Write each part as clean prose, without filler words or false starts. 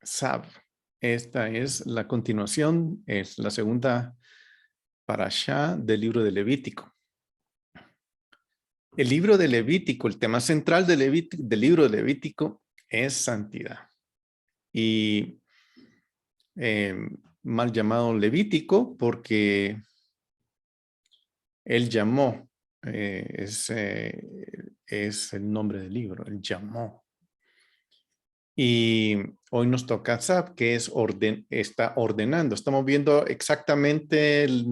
Sab. Esta es la continuación, es la segunda parashá del libro de Levítico. El libro de Levítico, el tema central del libro de Levítico es santidad. Y mal llamado Levítico porque él llamó, es el nombre del libro, él llamó. Y hoy nos toca Sab, que es está ordenando. Estamos viendo exactamente la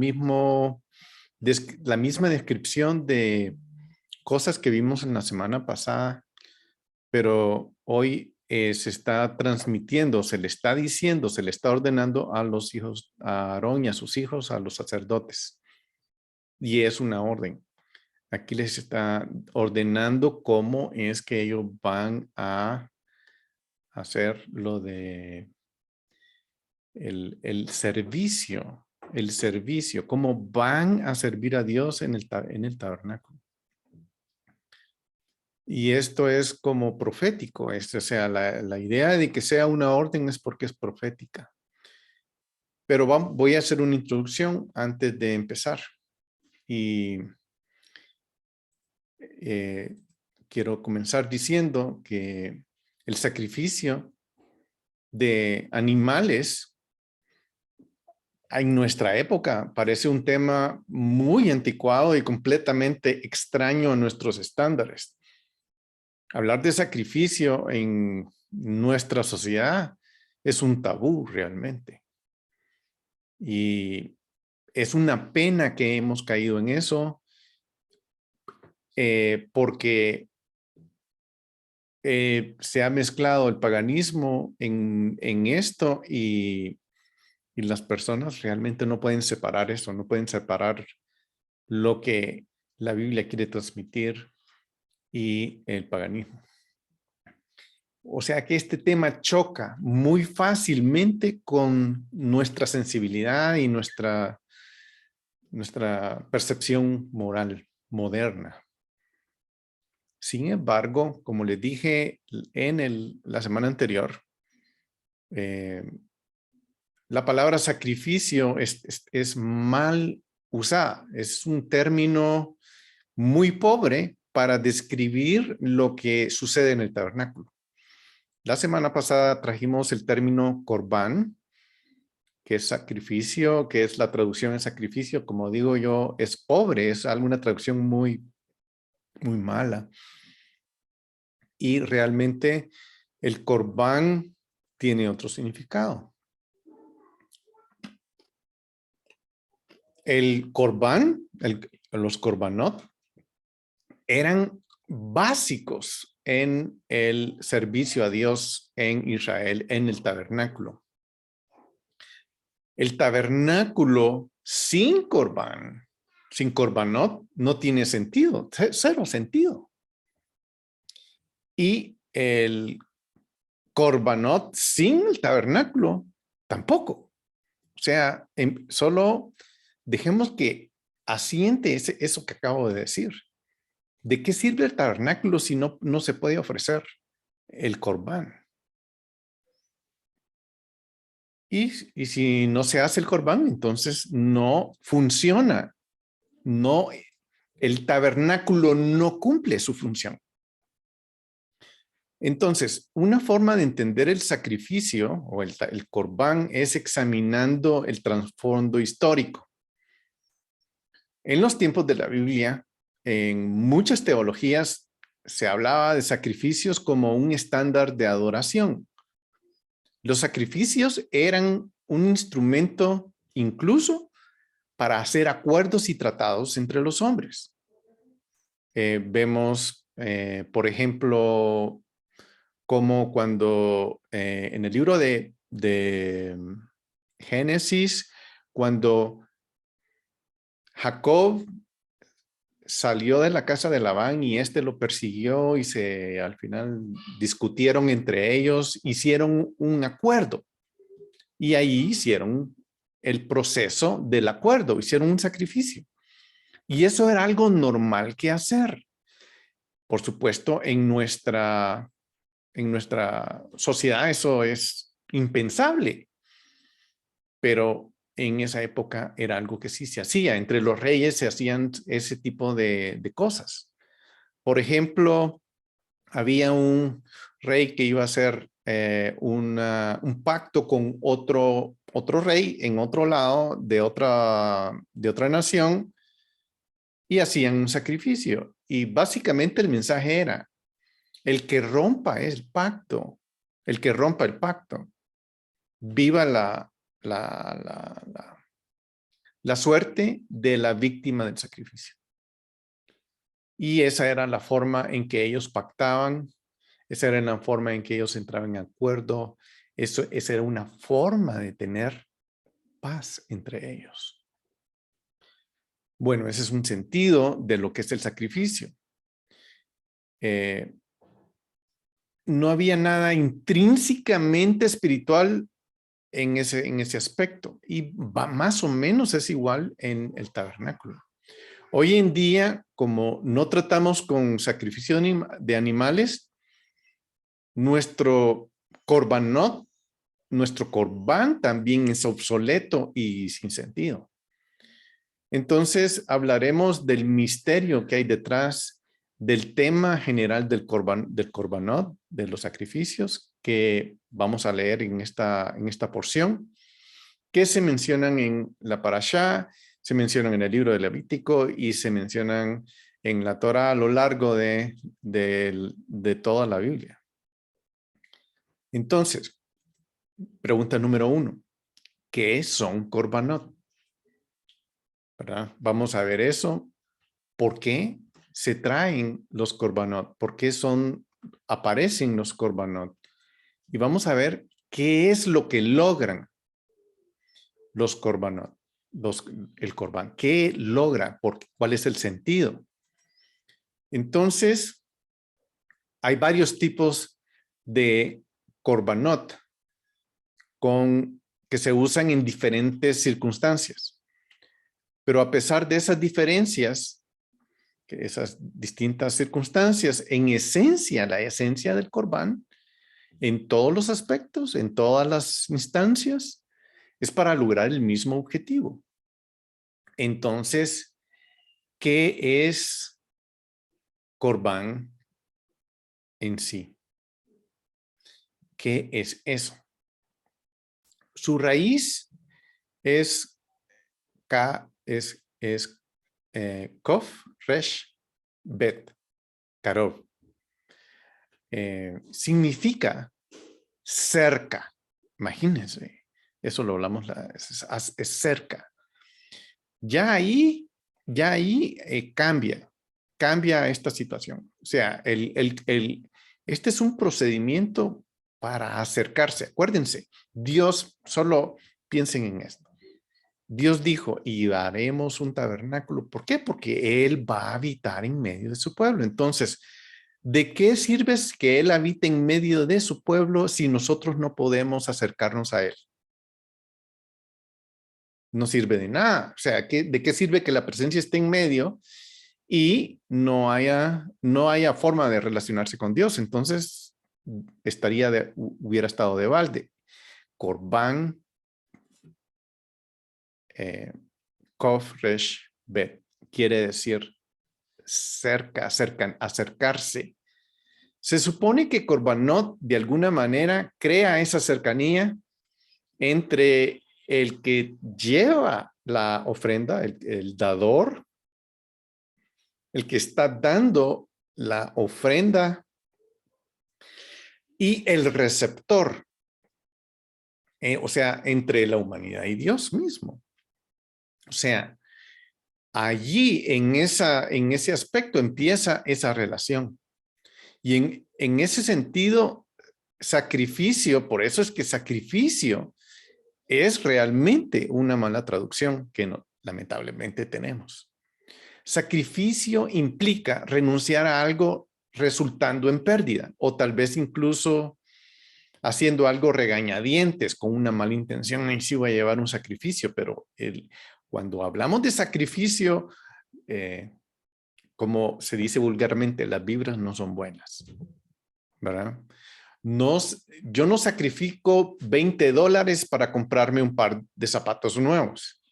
misma descripción de cosas que vimos en la semana pasada, pero hoy se está transmitiendo, se le está diciendo, se le está ordenando a los hijos, a Aarón y a sus hijos, a los sacerdotes. Y es una orden. Aquí les está ordenando cómo es que ellos van a hacer lo de el servicio, cómo van a servir a Dios en el tabernáculo. Y esto es como profético, o sea, la idea de que sea una orden es porque es profética. Pero voy a hacer una introducción antes de empezar. Y quiero comenzar diciendo que el sacrificio de animales en nuestra época parece un tema muy anticuado y completamente extraño a nuestros estándares. Hablar de sacrificio en nuestra sociedad es un tabú realmente. Y es una pena que hemos caído en eso porque se ha mezclado el paganismo en esto y las personas realmente no pueden separar eso, no pueden separar lo que la Biblia quiere transmitir y el paganismo. O sea que este tema choca muy fácilmente con nuestra sensibilidad y nuestra percepción moral moderna. Sin embargo, como les dije en la semana anterior, la palabra sacrificio es mal usada. Es un término muy pobre para describir lo que sucede en el tabernáculo. La semana pasada trajimos el término corbán, que es sacrificio, que es la traducción en sacrificio. Como digo yo, es pobre, es alguna traducción muy, muy mala. Y realmente el corbán tiene otro significado. El corbán, los corbanot, eran básicos en el servicio a Dios en Israel, en el tabernáculo. El tabernáculo sin corbán, sin corbanot, no tiene sentido, cero sentido. Y el corbanot sin el tabernáculo, tampoco. O sea, solo dejemos que asiente eso que acabo de decir. ¿De qué sirve el tabernáculo si no se puede ofrecer el corbán? Y si no se hace el corbán, entonces no funciona. El tabernáculo no cumple su función. Entonces, una forma de entender el sacrificio o el corbán es examinando el trasfondo histórico. En los tiempos de la Biblia, en muchas teologías se hablaba de sacrificios como un estándar de adoración. Los sacrificios eran un instrumento incluso para hacer acuerdos y tratados entre los hombres. Vemos, por ejemplo, como cuando en el libro de Génesis, cuando Jacob salió de la casa de Labán y este lo persiguió y al final discutieron entre ellos, hicieron un acuerdo y ahí hicieron el proceso del acuerdo, hicieron un sacrificio. Y eso era algo normal que hacer. Por supuesto, en nuestra sociedad eso es impensable. Pero en esa época era algo que sí se hacía. Entre los reyes se hacían ese tipo de cosas. Por ejemplo, había un rey que iba a hacer un pacto con otro rey en otro lado de otra nación y hacían un sacrificio. Y básicamente el mensaje era, el que rompa el pacto, viva la suerte de la víctima del sacrificio. Y esa era la forma en que ellos pactaban, esa era la forma en que ellos entraban en acuerdo, esa era una forma de tener paz entre ellos. Bueno, ese es un sentido de lo que es el sacrificio. No había nada intrínsecamente espiritual en ese aspecto y más o menos es igual en el tabernáculo. Hoy en día, como no tratamos con sacrificio de animales, nuestro corbanot, nuestro corbán también es obsoleto y sin sentido. Entonces, hablaremos del misterio que hay detrás del tema general del corbanot, de los sacrificios, que vamos a leer en esta porción, que se mencionan en la Parashá, se mencionan en el libro de Levítico y se mencionan en la Torá a lo largo de toda la Biblia. Entonces, pregunta número 1. ¿Qué son corbanot? ¿Verdad? Vamos a ver eso. ¿Por qué se traen los corbanot? ¿Por qué aparecen los corbanot? Y vamos a ver qué es lo que logran los corbanot, el corbán. ¿Qué logra? ¿Cuál es el sentido? Entonces, hay varios tipos de corbanot que se usan en diferentes circunstancias. Pero a pesar de esas diferencias, esas distintas circunstancias, en esencia, la esencia del corbán, en todos los aspectos, en todas las instancias, es para lograr el mismo objetivo. Entonces, ¿qué es corbán en sí? ¿Qué es eso? Su raíz es Kof, Resh, Bet, Karov. Significa cerca. Imagínense, eso lo hablamos, es cerca. Ya ahí cambia esta situación. O sea, este es un procedimiento para acercarse. Acuérdense, Dios, solo piensen en esto. Dios dijo, y haremos un tabernáculo. ¿Por qué? Porque Él va a habitar en medio de su pueblo. Entonces, ¿de qué sirve que Él habite en medio de su pueblo si nosotros no podemos acercarnos a Él? No sirve de nada. O sea, ¿de qué sirve que la presencia esté en medio y no haya forma de relacionarse con Dios? Entonces, hubiera estado de balde. Corbán, Kof, Resh, Bet, quiere decir acercarse. Se supone que Corbanot de alguna manera crea esa cercanía entre el que lleva la ofrenda, el dador, el que está dando la ofrenda y el receptor, o sea, entre la humanidad y Dios mismo. O sea, allí en ese aspecto empieza esa relación. Y en ese sentido, sacrificio, por eso es que sacrificio es realmente una mala traducción que lamentablemente tenemos. Sacrificio implica renunciar a algo resultando en pérdida o tal vez incluso haciendo algo regañadientes con una mala intención. Ahí sí voy a llevar un sacrificio, pero cuando hablamos de sacrificio, como se dice vulgarmente, las vibras no son buenas, ¿verdad? Yo no sacrifico $20 para comprarme un par de zapatos nuevos.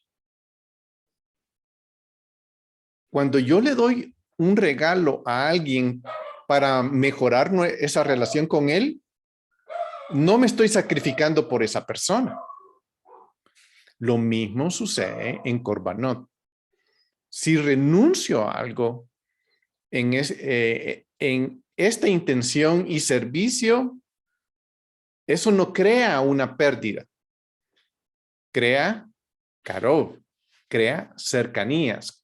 Cuando yo le doy un regalo a alguien para mejorar esa relación con él, no me estoy sacrificando por esa persona. Lo mismo sucede en Corbanot. Si renuncio a algo en esta intención y servicio, eso no crea una pérdida. Crea karov, crea cercanías.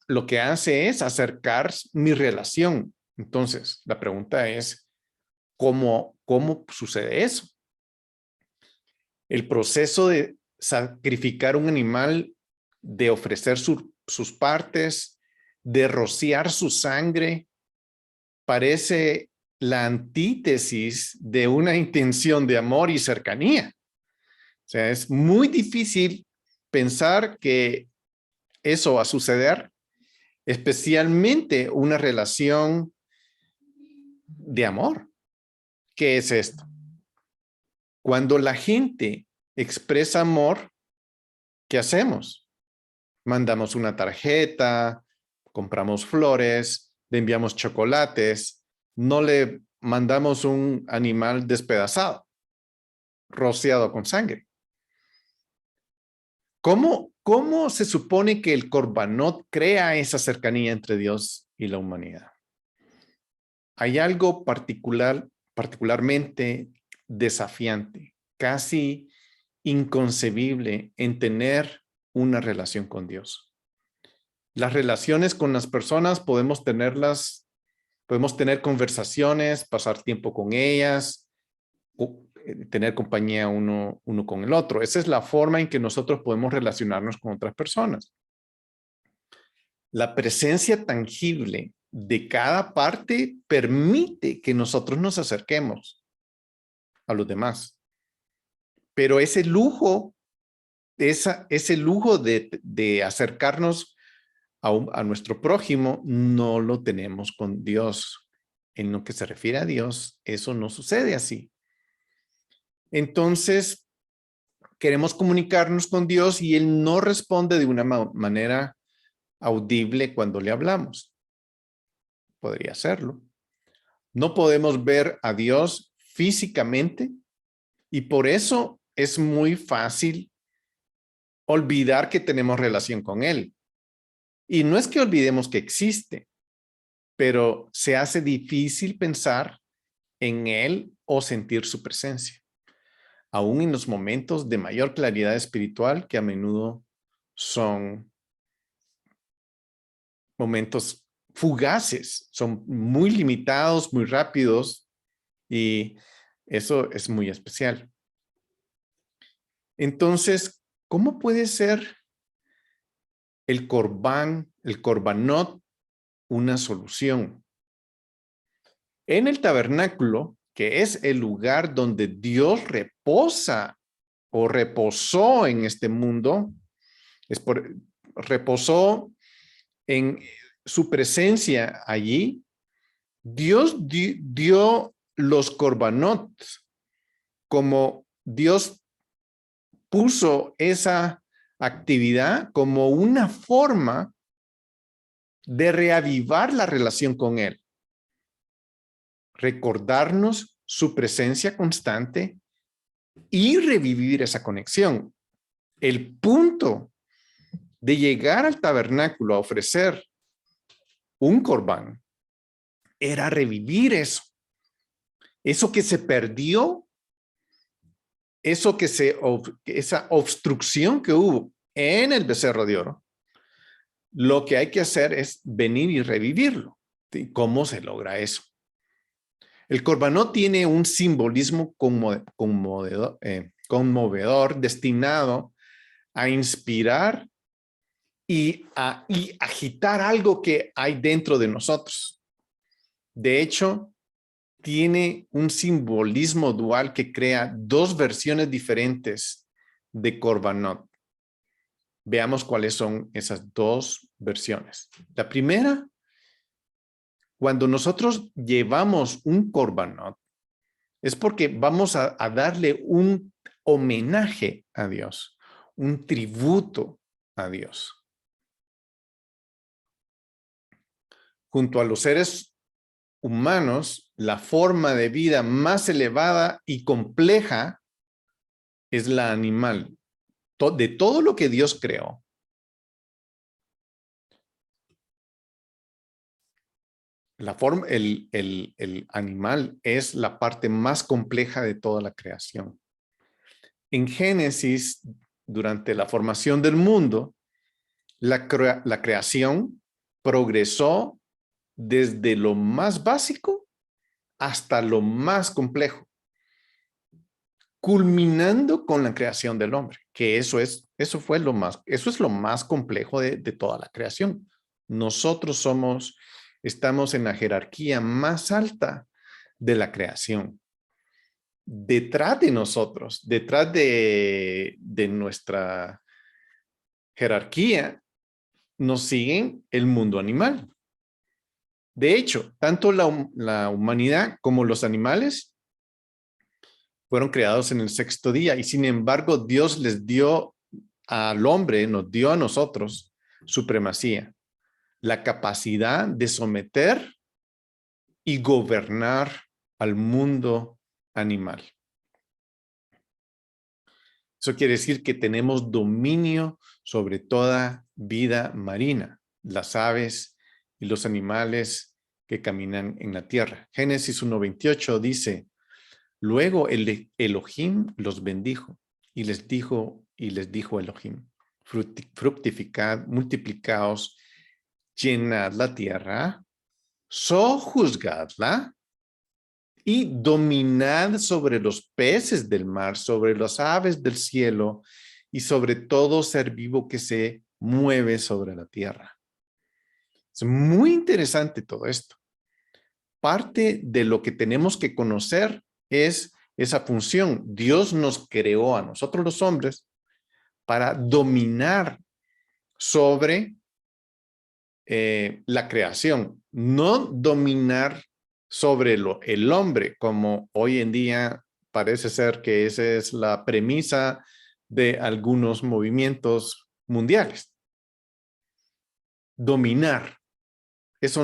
Lo que hace es acercar mi relación. Entonces, la pregunta es, ¿cómo sucede eso? El proceso de sacrificar un animal, de ofrecer sus partes, de rociar su sangre, parece la antítesis de una intención de amor y cercanía. O sea, es muy difícil pensar que eso va a suceder, especialmente una relación de amor. ¿Qué es esto? Cuando la gente expresa amor, ¿qué hacemos? Mandamos una tarjeta, compramos flores, le enviamos chocolates, no le mandamos un animal despedazado, rociado con sangre. ¿Cómo se supone que el Corbanot crea esa cercanía entre Dios y la humanidad? Hay algo particularmente desafiante, casi inconcebible en tener una relación con Dios. Las relaciones con las personas podemos tener conversaciones, pasar tiempo con ellas, tener compañía uno con el otro. Esa es la forma en que nosotros podemos relacionarnos con otras personas. La presencia tangible de cada parte permite que nosotros nos acerquemos a los demás. Pero ese lujo de acercarnos a nuestro prójimo no lo tenemos con Dios. En lo que se refiere a Dios, eso no sucede así. Entonces, queremos comunicarnos con Dios y Él no responde de una manera audible cuando le hablamos. Podría hacerlo. No podemos ver a Dios físicamente y por eso es muy fácil olvidar que tenemos relación con Él. Y no es que olvidemos que existe, pero se hace difícil pensar en Él o sentir su presencia, aún en los momentos de mayor claridad espiritual, que a menudo son momentos fugaces, son muy limitados, muy rápidos, y eso es muy especial. Entonces, ¿cómo puede ser el Corbanot, una solución? En el tabernáculo, que es el lugar donde Dios reposa o reposó en este mundo, reposó en su presencia allí, Dios dio los Corbanot, como Dios puso esa actividad como una forma de reavivar la relación con Él. Recordarnos su presencia constante y revivir esa conexión. El punto de llegar al tabernáculo a ofrecer un corbán era revivir eso. Eso que se perdió, esa obstrucción que hubo en el becerro de oro, lo que hay que hacer es venir y revivirlo. ¿Cómo se logra eso? El corbanot tiene un simbolismo conmovedor destinado a inspirar y agitar algo que hay dentro de nosotros. De hecho, tiene un simbolismo dual que crea dos versiones diferentes de Corbanot. Veamos cuáles son esas dos versiones. La primera, Cuando nosotros llevamos un korbanot, es porque vamos a darle un homenaje a Dios, un tributo a Dios. Junto a los seres humanos, la forma de vida más elevada y compleja es la animal. De todo lo que Dios creó, el animal es la parte más compleja de toda la creación. En Génesis, durante la formación del mundo, la creación progresó desde lo más básico hasta lo más complejo, culminando con la creación del hombre, que eso es lo más complejo de toda la creación. Nosotros estamos en la jerarquía más alta de la creación. Detrás de nosotros, detrás de nuestra jerarquía, nos siguen el mundo animal. De hecho, tanto la humanidad como los animales fueron creados en el sexto día y sin embargo Dios les dio al hombre, nos dio a nosotros supremacía, la capacidad de someter y gobernar al mundo animal. Eso quiere decir que tenemos dominio sobre toda vida marina, las aves y los animales que caminan en la tierra. Génesis 1:28 dice, luego el Elohim los bendijo y les dijo Elohim, fructificad, multiplicaos, llenad la tierra, sojuzgadla y dominad sobre los peces del mar, sobre las aves del cielo y sobre todo ser vivo que se mueve sobre la tierra. Es muy interesante todo esto. Parte de lo que tenemos que conocer es esa función. Dios nos creó a nosotros los hombres para dominar sobre la creación, no dominar sobre el hombre, como hoy en día parece ser que esa es la premisa de algunos movimientos mundiales. Dominar eso,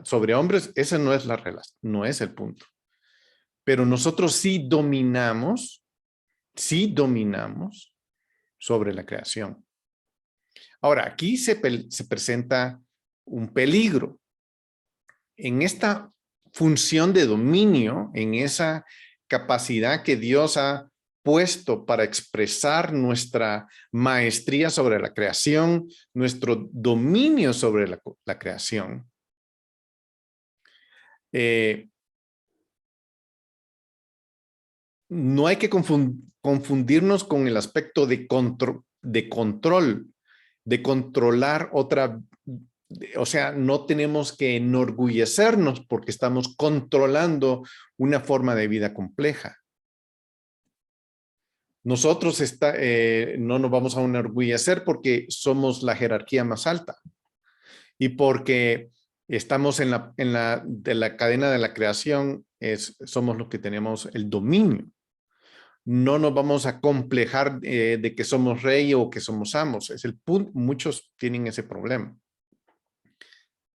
sobre hombres, esa no es la relación, no es el punto. Pero nosotros sí dominamos sobre la creación. Ahora, aquí se presenta un peligro. En esta función de dominio, en esa capacidad que Dios ha puesto para expresar nuestra maestría sobre la creación, nuestro dominio sobre la creación. No hay que confundirnos con el aspecto de control, de controlar otra. O sea, no tenemos que enorgullecernos porque estamos controlando una forma de vida compleja. Nosotros no nos vamos a enorgullecer porque somos la jerarquía más alta y porque estamos en la cadena de la creación, somos los que tenemos el dominio. No nos vamos a complejar de que somos rey o que somos amos. Es el punto. Muchos tienen ese problema.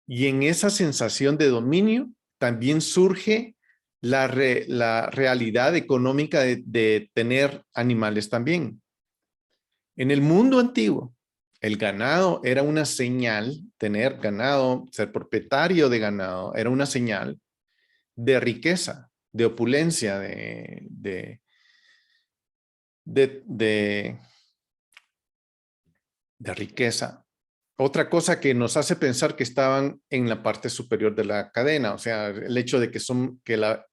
Y en esa sensación de dominio también surge la realidad económica de tener animales también. En el mundo antiguo, el ganado era una señal, tener ganado, ser propietario de ganado, era una señal de riqueza, de opulencia, de riqueza. Otra cosa que nos hace pensar que estaban en la parte superior de la cadena, o sea, el hecho de que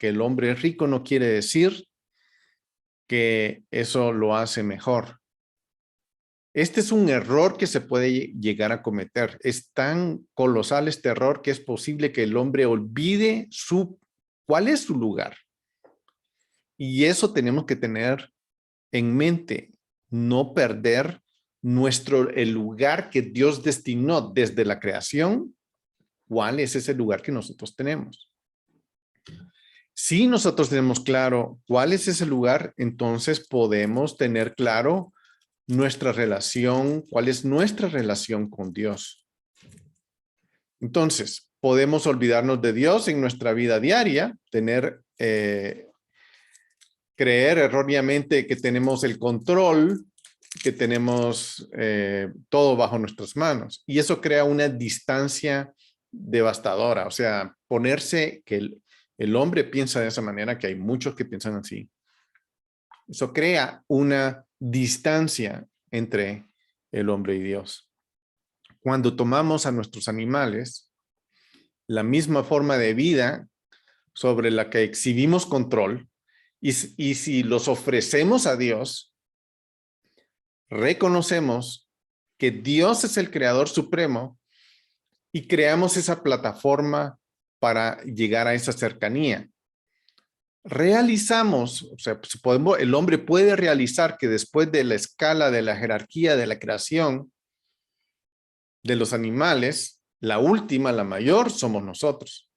el hombre es rico no quiere decir que eso lo hace mejor. Este es un error que se puede llegar a cometer. Es tan colosal este error que es posible que el hombre olvide cuál es su lugar. Y eso tenemos que tener en mente, no perder el lugar que Dios destinó desde la creación, cuál es ese lugar que nosotros tenemos. Si nosotros tenemos claro cuál es ese lugar, entonces podemos tener claro nuestra relación, cuál es nuestra relación con Dios. Entonces, podemos olvidarnos de Dios en nuestra vida diaria, creer erróneamente que tenemos el control, que tenemos todo bajo nuestras manos. Y eso crea una distancia devastadora. O sea, ponerse que el hombre piensa de esa manera, que hay muchos que piensan así. Eso crea una distancia entre el hombre y Dios. Cuando tomamos a nuestros animales, la misma forma de vida sobre la que exhibimos control, y si los ofrecemos a Dios, reconocemos que Dios es el creador supremo y creamos esa plataforma para llegar a esa cercanía. Realizamos, o sea, el hombre puede realizar que después de la escala de la jerarquía de la creación de los animales, la última, la mayor, somos nosotros.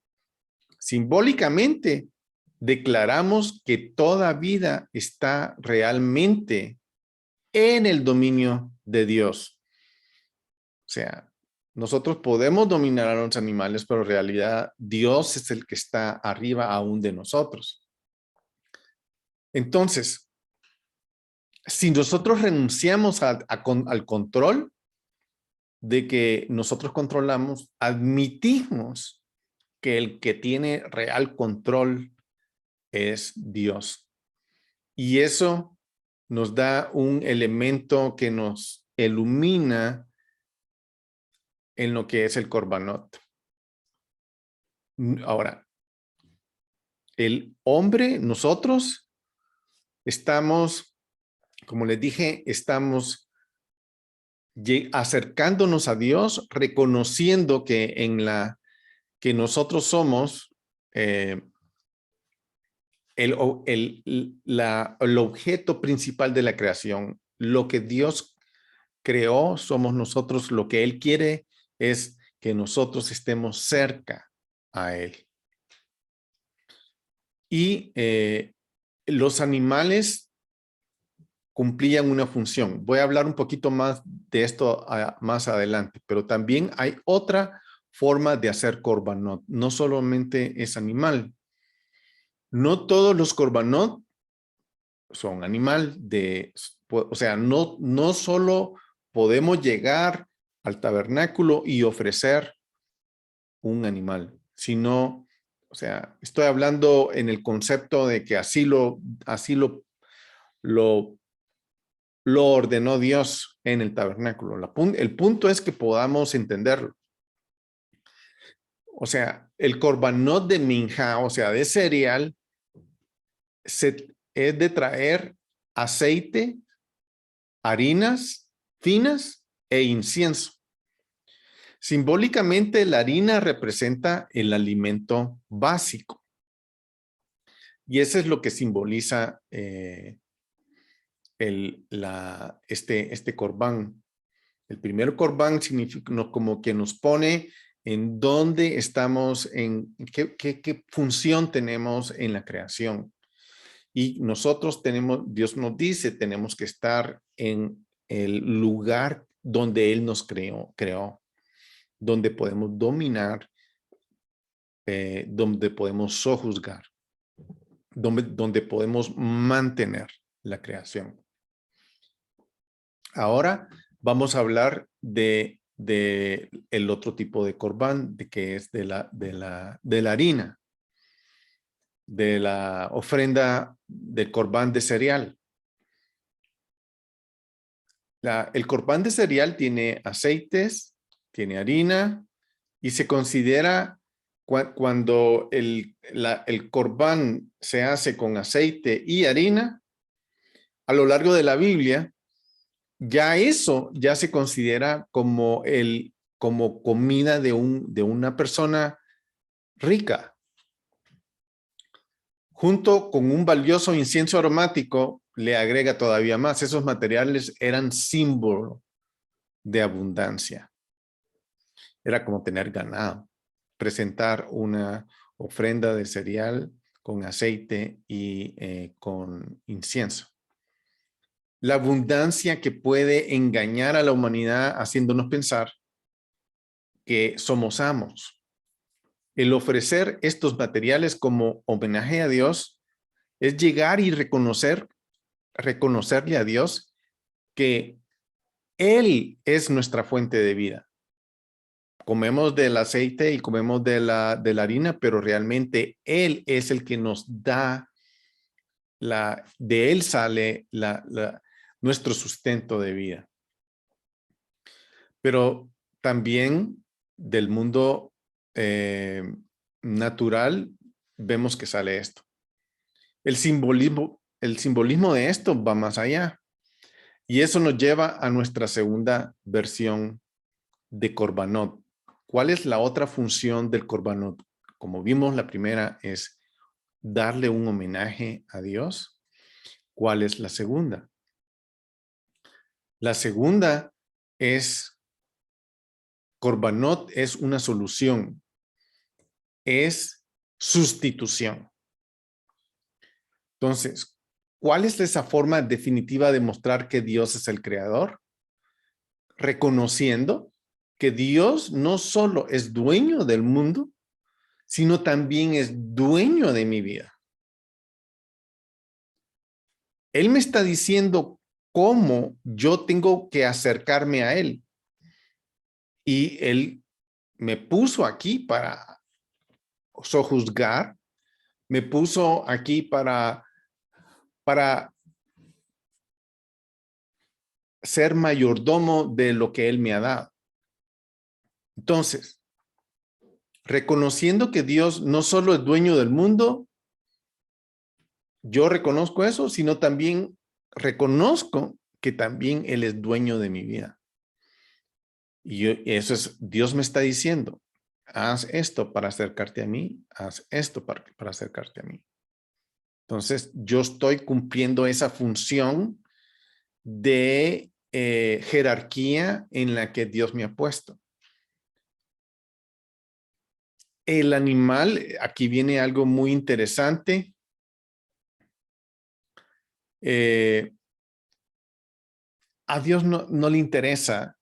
Simbólicamente, declaramos que toda vida está realmente en el dominio de Dios. O sea, nosotros podemos dominar a los animales, pero en realidad Dios es el que está arriba aún de nosotros. Entonces, si nosotros renunciamos al control de que nosotros controlamos, admitimos que el que tiene real control es Dios. Y eso nos da un elemento que nos ilumina en lo que es el Corbanot. Ahora, el hombre, nosotros estamos, como les dije, estamos acercándonos a Dios, reconociendo que nosotros somos el objeto principal de la creación. Lo que Dios creó somos nosotros. Lo que Él quiere es que nosotros estemos cerca a Él. Y los animales cumplían una función. Voy a hablar un poquito más de esto más adelante, pero también hay otra forma de hacer korbanot. No solamente es animal. No todos los korbanot son animal. O sea, no solo podemos llegar al tabernáculo y ofrecer un animal, sino, o sea, estoy hablando en el concepto de que así lo ordenó Dios en el tabernáculo. El punto es que podamos entenderlo. O sea, el korbanot de minja, o sea, de cereal, es de traer aceite, harinas finas e incienso. Simbólicamente, la harina representa el alimento básico. Y eso es lo que simboliza este corbán. El primer corbán significa como que nos pone en dónde estamos, en qué función tenemos en la creación. Y nosotros Dios nos dice, tenemos que estar en el lugar donde Él nos creó, donde podemos dominar, donde podemos sojuzgar, donde podemos mantener la creación. Ahora vamos a hablar de el otro tipo de corbán, que es de la harina, de la ofrenda del corbán de cereal. El corbán de cereal tiene aceites, tiene harina y se considera cuando el corbán se hace con aceite y harina, a lo largo de la Biblia, eso ya se considera como comida de una persona rica. Junto con un valioso incienso aromático, le agrega todavía más. Esos materiales eran símbolo de abundancia. Era como tener ganado. presentar una ofrenda de cereal con aceite y con incienso. La abundancia que puede engañar a la humanidad haciéndonos pensar que somos amos. El ofrecer estos materiales como homenaje a Dios es llegar y reconocerle a Dios que Él es nuestra fuente de vida. Comemos del aceite y comemos de la harina, pero realmente Él es el que nos da, de Él sale nuestro sustento de vida. Pero también del mundo natural vemos que sale esto. El simbolismo de esto va más allá. Y eso nos lleva a nuestra segunda versión de Corbanot. ¿Cuál es la otra función del Corbanot? Como vimos, la primera es darle un homenaje a Dios. ¿Cuál es la segunda? La segunda es, Corbanot es una solución, es sustitución. Entonces, ¿cuál es esa forma definitiva de mostrar que Dios es el creador? Reconociendo que Dios no solo es dueño del mundo, sino también es dueño de mi vida. Él me está diciendo cómo yo tengo que acercarme a Él. Y Él me puso aquí para sojuzgar, me puso aquí para ser mayordomo de lo que Él me ha dado. Entonces, reconociendo que Dios no solo es dueño del mundo, yo reconozco eso, sino también reconozco que también Él es dueño de mi vida. Y eso es, Dios me está diciendo, haz esto para acercarte a mí, haz esto para acercarte a mí. Entonces, yo estoy cumpliendo esa función de jerarquía en la que Dios me ha puesto. El animal, aquí viene algo muy interesante. A Dios no le interesa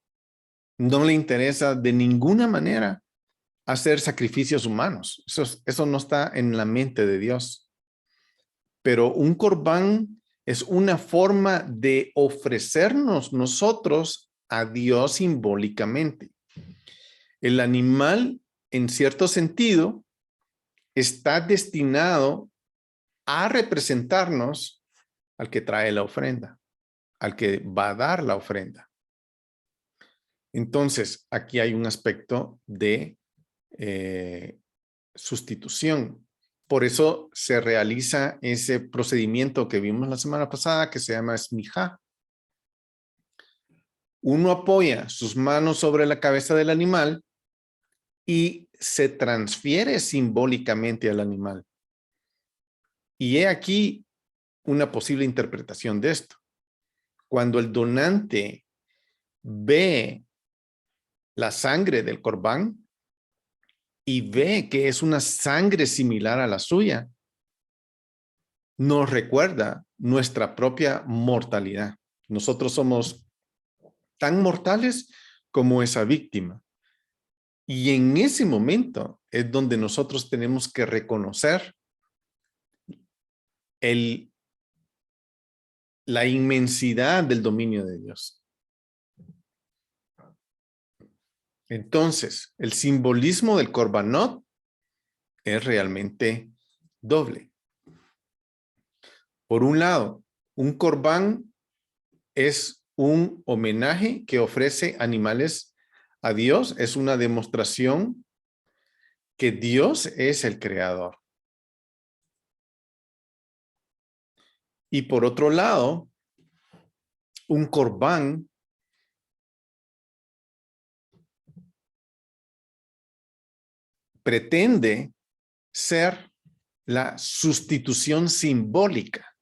de ninguna manera hacer sacrificios humanos. Eso no está en la mente de Dios. Pero un corbán es una forma de ofrecernos nosotros a Dios simbólicamente. El animal, en cierto sentido, está destinado a representarnos al que trae la ofrenda, al que va a dar la ofrenda. Entonces, aquí hay un aspecto de sustitución. Por eso se realiza ese procedimiento que vimos la semana pasada que se llama smijá. Uno apoya sus manos sobre la cabeza del animal y se transfiere simbólicamente al animal. Y he aquí una posible interpretación de esto. Cuando el donante ve la sangre del corbán y ve que es una sangre similar a la suya, nos recuerda nuestra propia mortalidad. Nosotros somos tan mortales como esa víctima. Y en ese momento es donde nosotros tenemos que reconocer la inmensidad del dominio de Dios. Entonces, el simbolismo del Corbanot es realmente doble. Por un lado, un corbán es un homenaje que ofrece animales a Dios, es una demostración que Dios es el creador. Y por otro lado, un corbán pretende ser la sustitución simbólica.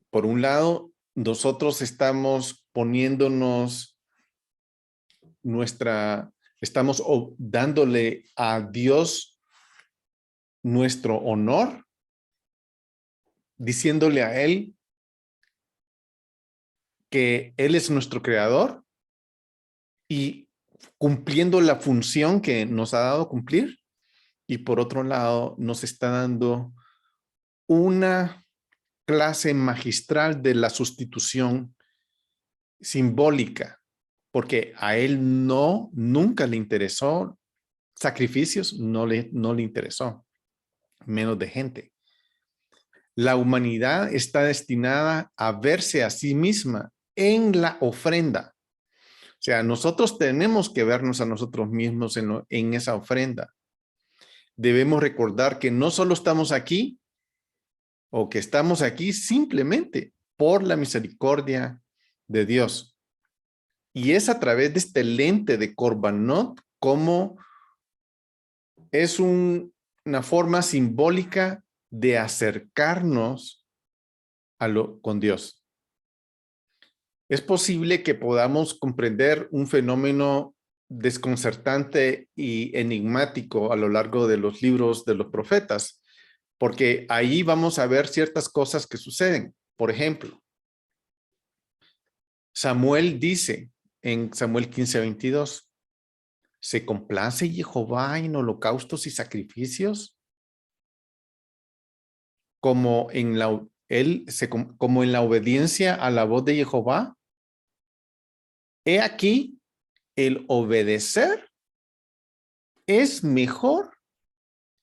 Por un lado, nosotros estamos poniéndonos Estamos dándole a Dios nuestro honor, diciéndole a Él que Él es nuestro creador y cumpliendo la función que nos ha dado cumplir. Y por otro lado, nos está dando una clase magistral de la sustitución simbólica, porque a Él nunca le interesó sacrificios, no le interesó, menos de gente. La humanidad está destinada a verse a sí misma en la ofrenda. O sea, nosotros tenemos que vernos a nosotros mismos en esa ofrenda. Debemos recordar que no solo estamos aquí, o que estamos aquí simplemente por la misericordia de Dios. Y es a través de este lente de Corbanot como es una forma simbólica de acercarnos con Dios. Es posible que podamos comprender un fenómeno desconcertante y enigmático a lo largo de los libros de los profetas, porque ahí vamos a ver ciertas cosas que suceden. Por ejemplo, Samuel dice en Samuel 15:22, ¿se complace Jehová en holocaustos y sacrificios? Como en la obediencia a la voz de Jehová. He aquí, el obedecer es mejor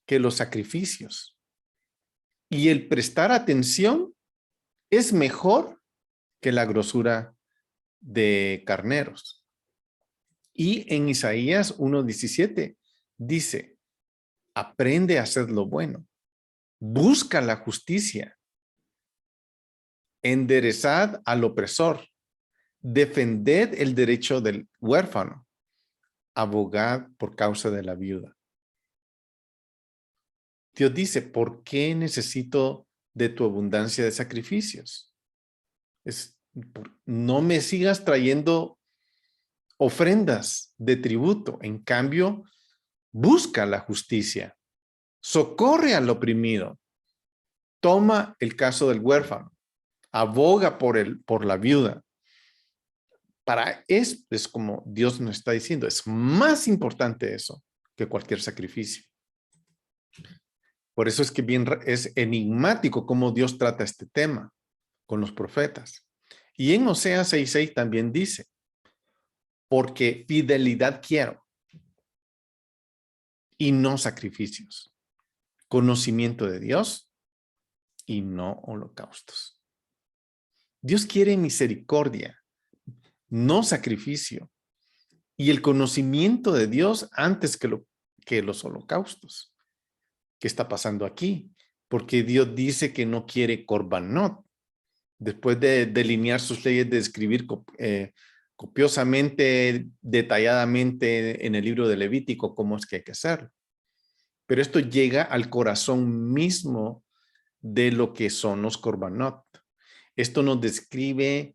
que los sacrificios. Y el prestar atención es mejor que la grosura de carneros. Y en Isaías 1:17 dice, aprende a hacer lo bueno, busca la justicia, enderezad al opresor, defended el derecho del huérfano, abogad por causa de la viuda. Dios dice, ¿por qué necesito de tu abundancia de sacrificios? No me sigas trayendo ofrendas de tributo. En cambio, busca la justicia, socorre al oprimido, toma el caso del huérfano, aboga por la viuda. Es como Dios nos está diciendo, es más importante eso que cualquier sacrificio. Por eso es que es enigmático cómo Dios trata este tema con los profetas. Y en Oseas 6:6 también dice, porque fidelidad quiero y no sacrificios, conocimiento de Dios y no holocaustos. Dios quiere misericordia, no sacrificio, y el conocimiento de Dios antes que los holocaustos. ¿Qué está pasando aquí? Porque Dios dice que no quiere corbanot. Después de delinear sus leyes, de escribir copiosamente, detalladamente en el libro de Levítico cómo es que hay que hacerlo. Pero esto llega al corazón mismo de lo que son los corbanot. Esto nos describe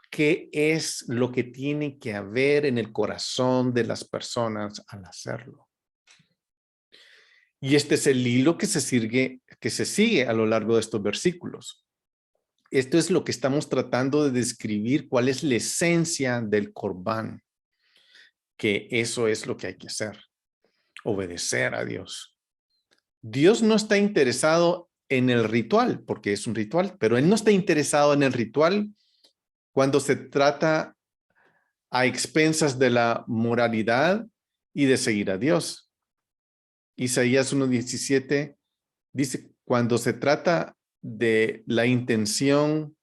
qué es lo que tiene que haber en el corazón de las personas al hacerlo. Y este es el hilo que se sigue a lo largo de estos versículos. Esto es lo que estamos tratando de describir, cuál es la esencia del corbán, que eso es lo que hay que hacer, obedecer a Dios. Dios no está interesado en el ritual, porque es un ritual, pero Él no está interesado en el ritual cuando se trata a expensas de la moralidad y de seguir a Dios. Isaías 1:17 dice, cuando se trata de la intención,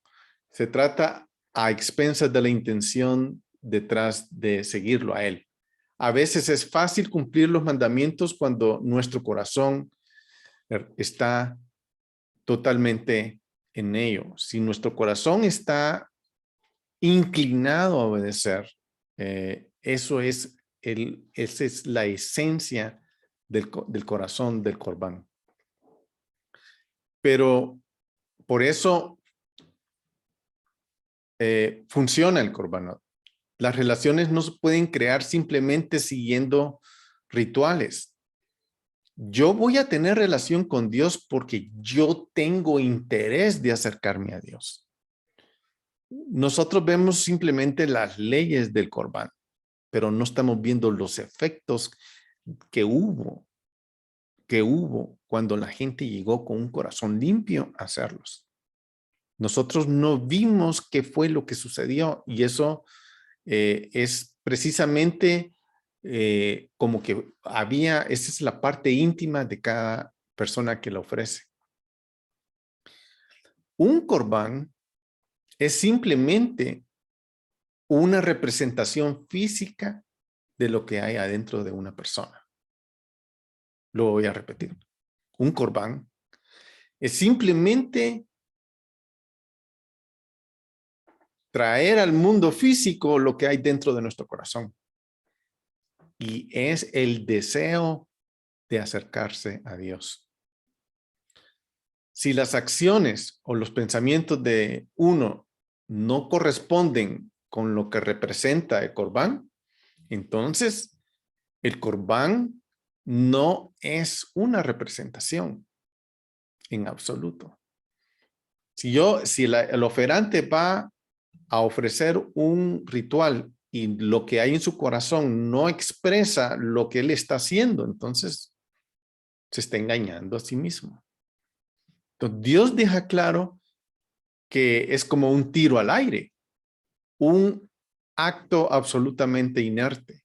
se trata a expensas de la intención detrás de seguirlo a Él. A veces es fácil cumplir los mandamientos cuando nuestro corazón está totalmente en ello. Si nuestro corazón está inclinado a obedecer, esa es la esencia del corazón del corbán. Pero por eso funciona el corbanot, Las relaciones no se pueden crear simplemente siguiendo rituales. Yo voy a tener relación con Dios porque yo tengo interés de acercarme a Dios. Nosotros vemos simplemente las leyes del Corbán, pero no estamos viendo los efectos que hubo cuando la gente llegó con un corazón limpio a hacerlos. Nosotros no vimos qué fue lo que sucedió y eso es precisamente como que esa es la parte íntima de cada persona que la ofrece. Un corbán es simplemente una representación física de lo que hay adentro de una persona. Lo voy a repetir. Un corbán es simplemente traer al mundo físico lo que hay dentro de nuestro corazón. Y es el deseo de acercarse a Dios. Si las acciones o los pensamientos de uno no corresponden con lo que representa el corbán, entonces el corbán no es una representación en absoluto. Si el oferante va a ofrecer un ritual y lo que hay en su corazón no expresa lo que él está haciendo, entonces se está engañando a sí mismo. Entonces, Dios deja claro que es como un tiro al aire, un acto absolutamente inerte.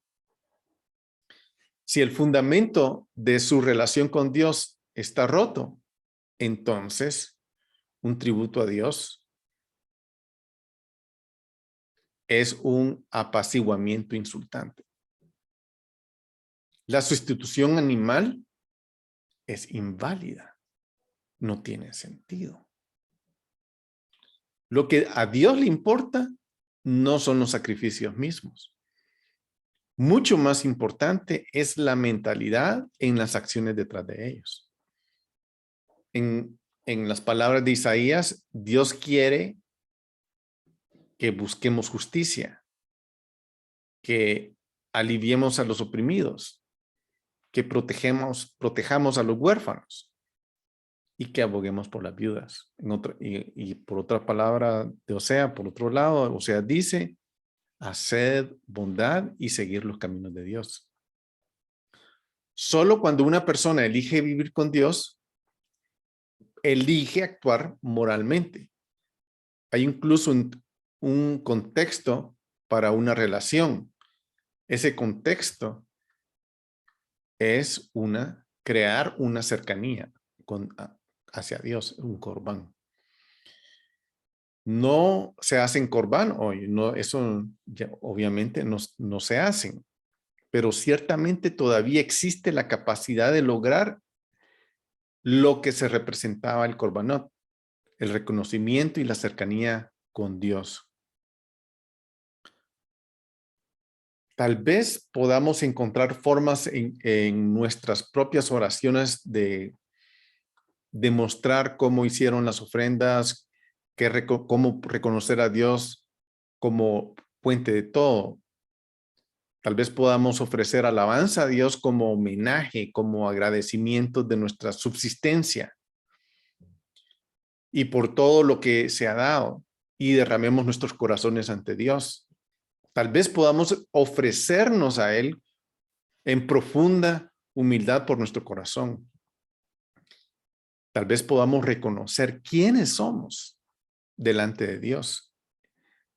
Si el fundamento de su relación con Dios está roto, entonces un tributo a Dios es un apaciguamiento insultante. La sustitución animal es inválida, no tiene sentido. Lo que a Dios le importa no son los sacrificios mismos. Mucho más importante es la mentalidad en las acciones detrás de ellos. En las palabras de Isaías, Dios quiere que busquemos justicia, que aliviemos a los oprimidos, que protejamos a los huérfanos y que aboguemos por las viudas. Y por otra palabra de Osea, por otro lado, Osea dice, haced bondad y seguir los caminos de Dios. Solo cuando una persona elige vivir con Dios, elige actuar moralmente. Hay incluso un contexto para una relación. Ese contexto es crear una cercanía hacia Dios, un corbán. No se hacen corbán hoy, no, eso ya, obviamente no se hacen, pero ciertamente todavía existe la capacidad de lograr lo que se representaba el corbanot, el reconocimiento y la cercanía con Dios. Tal vez podamos encontrar formas en nuestras propias oraciones de demostrar cómo hicieron las ofrendas, cómo reconocer a Dios como fuente de todo. Tal vez podamos ofrecer alabanza a Dios como homenaje, como agradecimiento de nuestra subsistencia y por todo lo que se ha dado y derramemos nuestros corazones ante Dios. Tal vez podamos ofrecernos a Él en profunda humildad por nuestro corazón. Tal vez podamos reconocer quiénes somos delante de Dios.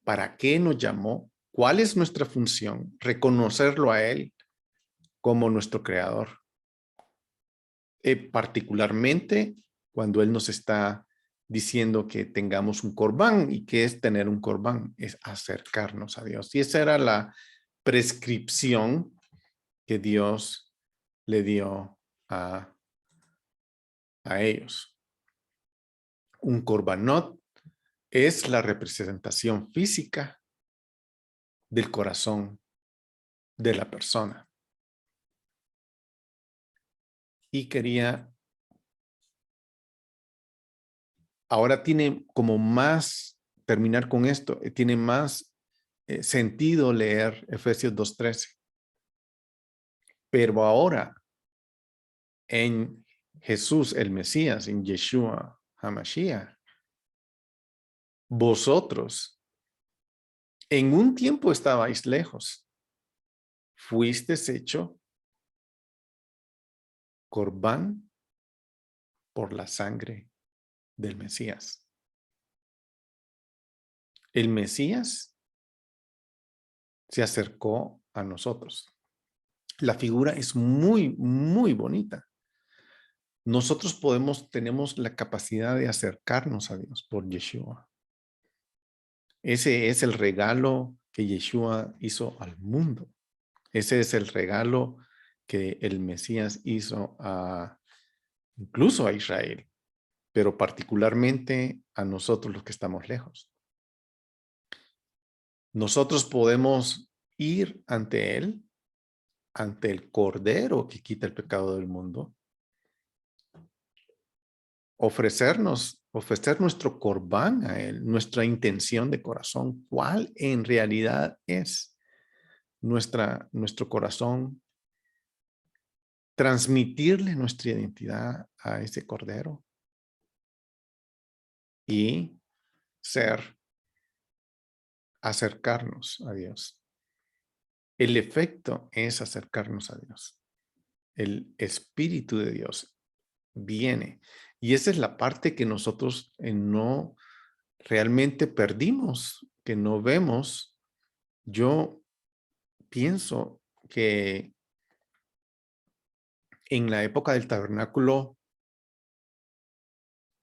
¿Para qué nos llamó? ¿Cuál es nuestra función? Reconocerlo a Él como nuestro creador. Particularmente cuando Él nos está diciendo que tengamos un corbán. ¿Y qué es tener un corbán? Es acercarnos a Dios. Y esa era la prescripción que Dios le dio a ellos. Un corbanot es la representación física del corazón de la persona. Y ahora tiene como más, terminar con esto, tiene más sentido leer Efesios 2:13. Pero ahora, en Jesús, el Mesías, en Yeshua HaMashiach, vosotros en un tiempo estabais lejos, fuisteis hecho corbán por la sangre del Mesías. El Mesías se acercó a nosotros. La figura es muy, muy bonita. Nosotros tenemos la capacidad de acercarnos a Dios por Yeshua. Ese es el regalo que Yeshua hizo al mundo. Ese es el regalo que el Mesías hizo incluso a Israel, pero particularmente a nosotros los que estamos lejos. Nosotros podemos ir ante Él, ante el Cordero que quita el pecado del mundo, ofrecer nuestro corbán a Él, nuestra intención de corazón, cuál en realidad es nuestro corazón, transmitirle nuestra identidad a ese Cordero y acercarnos a Dios. El efecto es acercarnos a Dios. El Espíritu de Dios viene. Y esa es la parte que nosotros no realmente perdimos, que no vemos. Yo pienso que en la época del tabernáculo,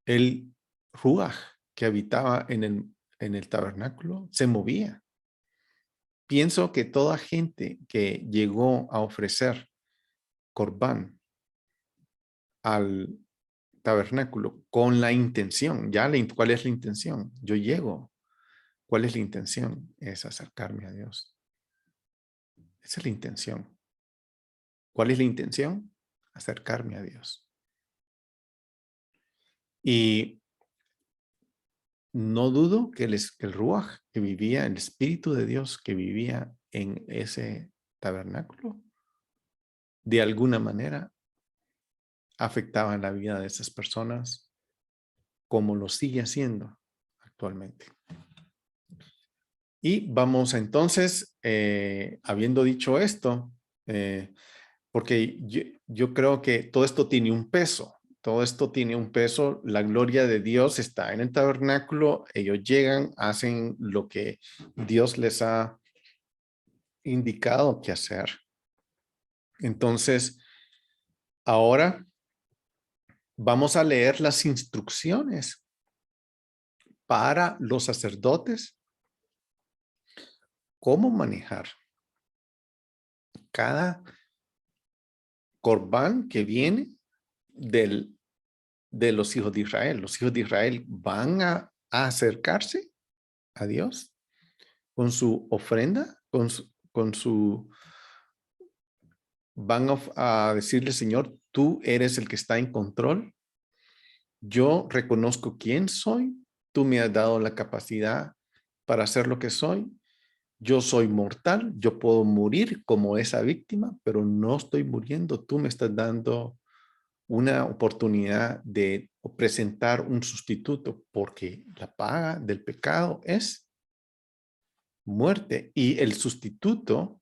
el Ruaj que habitaba en el tabernáculo se movía. Pienso que toda gente que llegó a ofrecer corbán al tabernáculo con la intención, ¿cuál es la intención? Yo llego. ¿Cuál es la intención? Es acercarme a Dios. Esa es la intención. ¿Cuál es la intención? Acercarme a Dios. Y no dudo que el Ruaj que vivía, el Espíritu de Dios que vivía en ese tabernáculo, de alguna manera afectaba la vida de esas personas como lo sigue haciendo actualmente. Y vamos entonces, habiendo dicho esto, porque yo creo que todo esto tiene un peso. Todo esto tiene un peso. La gloria de Dios está en el tabernáculo. Ellos llegan, hacen lo que Dios les ha indicado que hacer. Entonces, ahora vamos a leer las instrucciones para los sacerdotes, cómo manejar cada corbán que viene de los hijos de Israel. Los hijos de Israel van a acercarse a Dios con su ofrenda, van a decirle, Señor, tú eres el que está en control. Yo reconozco quién soy. Tú me has dado la capacidad para hacer lo que soy. Yo soy mortal. Yo puedo morir como esa víctima, pero no estoy muriendo. Tú me estás dando una oportunidad de presentar un sustituto, porque la paga del pecado es muerte y el sustituto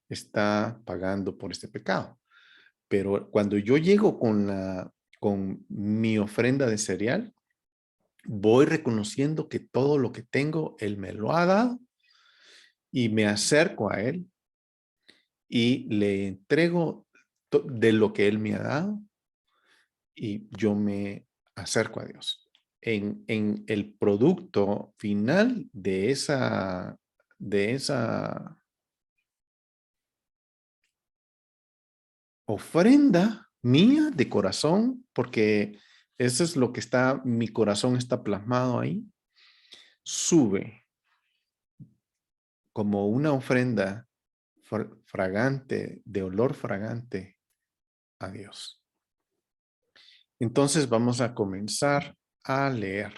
está pagando por este pecado. Pero cuando yo llego con mi ofrenda de cereal, voy reconociendo que todo lo que tengo, Él me lo ha dado y me acerco a Él y le entrego de lo que Él me ha dado y yo me acerco a Dios. En el producto final de esa ofrenda mía de corazón, porque eso es lo que mi corazón está plasmado ahí, sube como una ofrenda fragante, de olor fragante a Dios. Entonces vamos a comenzar a leer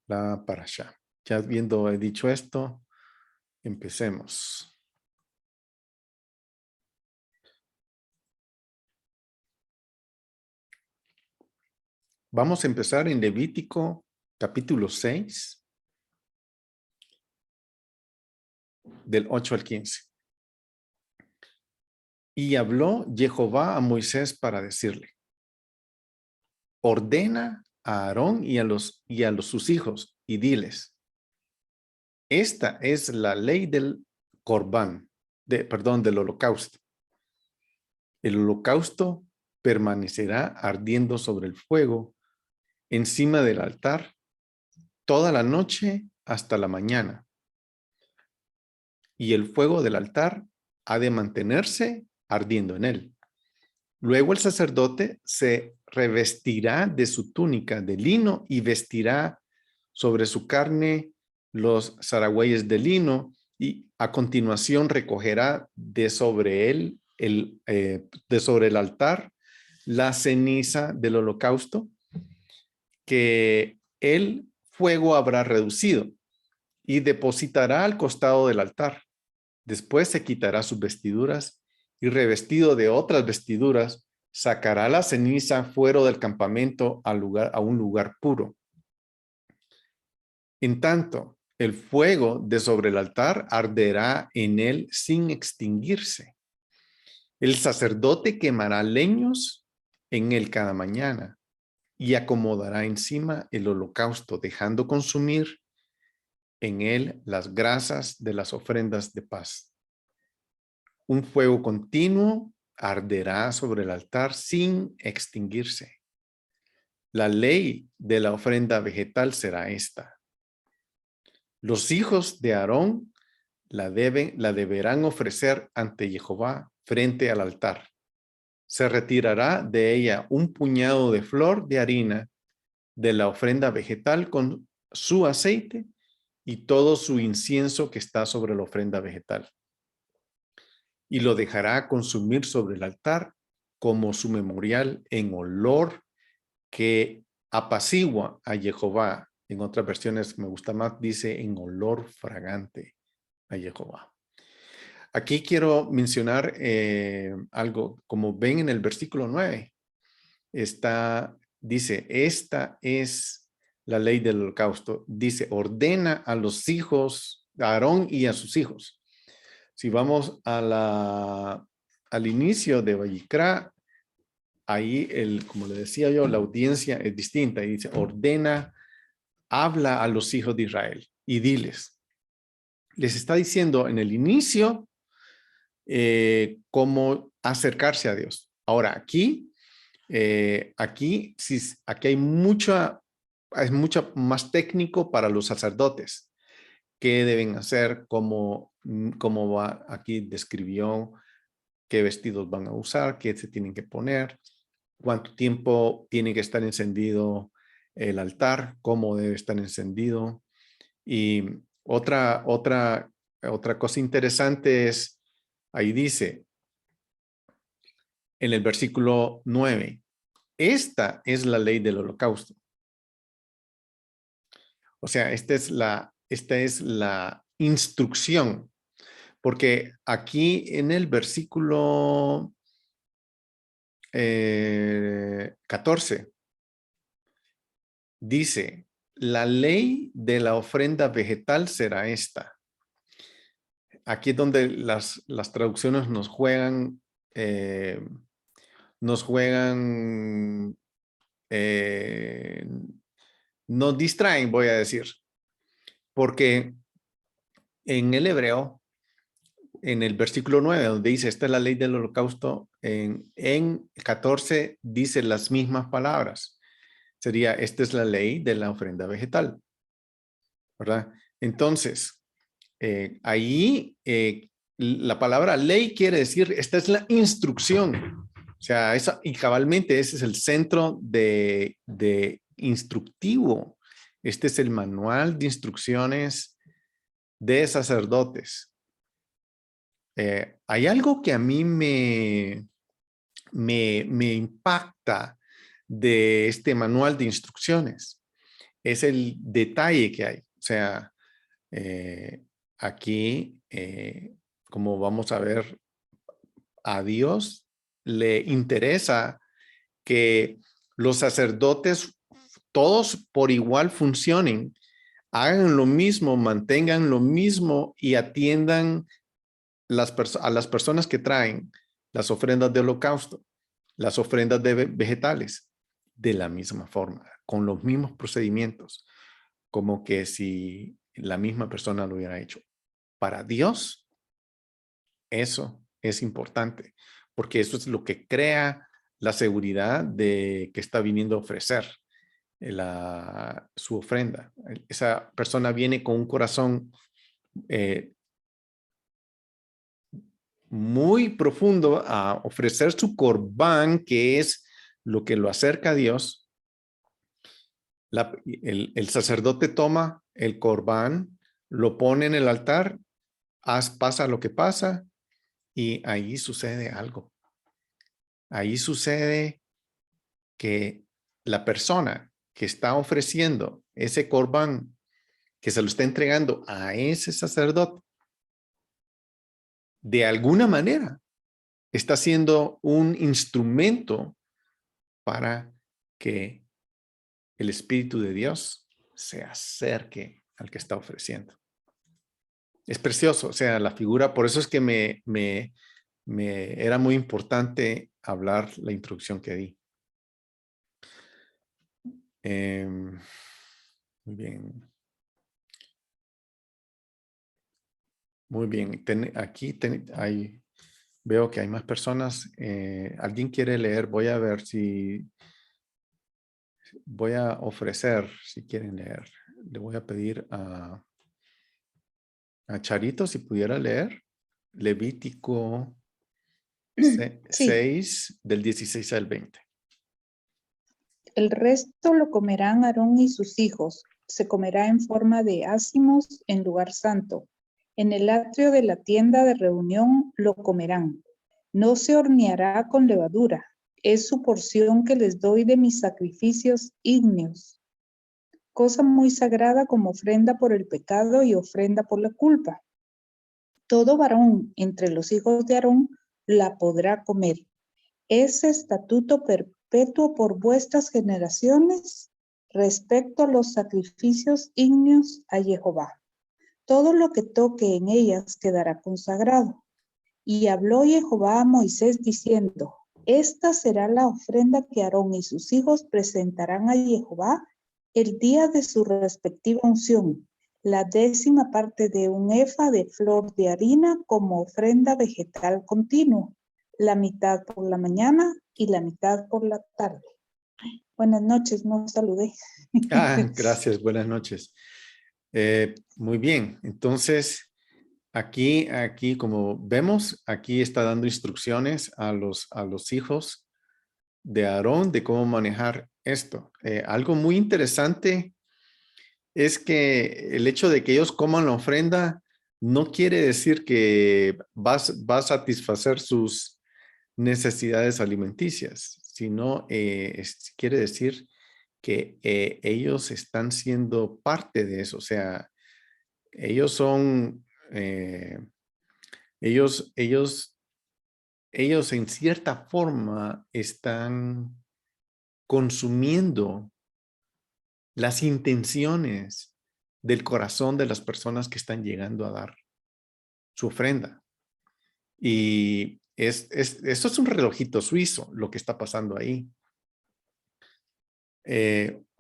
la parashá. Ya habiendo dicho esto, Empecemos. Vamos a empezar en Levítico capítulo 6, del 8 al 15. Y habló Jehová a Moisés para decirle: ordena a Aarón y a sus hijos y diles: esta es la ley del corbán, del holocausto. El holocausto permanecerá ardiendo sobre el fuego encima del altar toda la noche hasta la mañana. Y el fuego del altar ha de mantenerse ardiendo en él. Luego el sacerdote se revestirá de su túnica de lino y vestirá sobre su carne los zaragüeyes de lino, y a continuación recogerá de sobre el altar la ceniza del holocausto que el fuego habrá reducido, y depositará al costado del altar. Después se quitará sus vestiduras y, revestido de otras vestiduras, sacará la ceniza fuera del campamento a un lugar puro. En tanto, el fuego de sobre el altar arderá en él sin extinguirse. El sacerdote quemará leños en él cada mañana y acomodará encima el holocausto, dejando consumir en él las grasas de las ofrendas de paz. Un fuego continuo arderá sobre el altar sin extinguirse. La ley de la ofrenda vegetal será esta: los hijos de Aarón la deberán ofrecer ante Jehová frente al altar. Se retirará de ella un puñado de flor de harina de la ofrenda vegetal con su aceite y todo su incienso que está sobre la ofrenda vegetal, y lo dejará consumir sobre el altar como su memorial en olor que apacigua a Jehová. En otras versiones, me gusta más, dice en olor fragante a Jehová. Aquí quiero mencionar algo. Como ven en el versículo 9, dice, esta es la ley del holocausto. Dice, ordena a los hijos, a Aarón y a sus hijos. Si vamos al inicio de Vayikra, ahí, como le decía yo, la audiencia es distinta. Y dice, ordena, habla a los hijos de Israel y diles. Les está diciendo en el inicio cómo acercarse a Dios. Ahora, aquí hay es mucho más técnico para los sacerdotes. ¿Qué deben hacer? ¿Cómo va? Aquí describió qué vestidos van a usar, qué se tienen que poner, cuánto tiempo tiene que estar encendido el altar, cómo debe estar encendido. Y otra cosa interesante es, ahí dice, en el versículo 9, esta es la ley del holocausto. O sea, esta es la instrucción, porque aquí en el versículo 14 dice, la ley de la ofrenda vegetal será esta. Aquí es donde las traducciones nos juegan, nos distraen, voy a decir, porque en el hebreo, en el versículo 9, donde dice, esta es la ley del holocausto, en 14 dice las mismas palabras. Sería, esta es la ley de la ofrenda vegetal, ¿verdad? Entonces, ahí la palabra ley quiere decir, esta es la instrucción. O sea, y cabalmente ese es el centro de instructivo. Este es el manual de instrucciones de sacerdotes. Hay algo que a mí me impacta de este manual de instrucciones. Es el detalle que hay. O sea, aquí, como vamos a ver, a Dios le interesa que los sacerdotes todos por igual funcionen, hagan lo mismo, mantengan lo mismo y atiendan a las personas que traen las ofrendas de holocausto, las ofrendas de vegetales, de la misma forma, con los mismos procedimientos, como que si la misma persona lo hubiera hecho. Para Dios, eso es importante, porque eso es lo que crea la seguridad de que está viniendo a ofrecer su ofrenda. Esa persona viene con un corazón muy profundo a ofrecer su corbán, que es lo que lo acerca a Dios. El sacerdote toma el corbán, lo pone en el altar, pasa lo que pasa y ahí sucede algo. Ahí sucede que la persona que está ofreciendo ese corbán, que se lo está entregando a ese sacerdote, de alguna manera está siendo un instrumento para que el Espíritu de Dios se acerque al que está ofreciendo. Es precioso, o sea, la figura, por eso es que me era muy importante hablar la introducción que di. Muy bien. Muy bien. Aquí veo que hay más personas. ¿Alguien quiere leer? Voy a ver si voy a ofrecer, si quieren leer. Le voy a pedir a Charito si pudiera leer. Levítico Sí, 6 del 16 al 20. el resto lo comerán Aarón y sus hijos. Se comerá en forma de ácimos en lugar santo. En el atrio de la tienda de reunión lo comerán. No se horneará con levadura. Es su porción que les doy de mis sacrificios ígneos. Cosa muy sagrada como ofrenda por el pecado y ofrenda por la culpa. Todo varón entre los hijos de Aarón la podrá comer. Es estatuto perpetuo por vuestras generaciones respecto a los sacrificios ígneos a Jehová. Todo lo que toque en ellas quedará consagrado. Y habló Jehová a Moisés diciendo, esta será la ofrenda que Aarón y sus hijos presentarán a Jehová el día de su respectiva unción, la 10ª parte de un efa de flor de harina como ofrenda vegetal continuo, la mitad por la mañana y la mitad por la tarde. Buenas noches, no saludé. Gracias, buenas noches. Muy bien, entonces aquí, como vemos, aquí está dando instrucciones a los hijos de Aarón de cómo manejar esto. Algo muy interesante es que el hecho de que ellos coman la ofrenda no quiere decir que va a satisfacer sus necesidades alimenticias, sino quiere decir que ellos están siendo parte de eso. O sea, ellos son, ellos en cierta forma están consumiendo las intenciones del corazón de las personas que están llegando a dar su ofrenda. Y esto es un relojito suizo lo que está pasando ahí.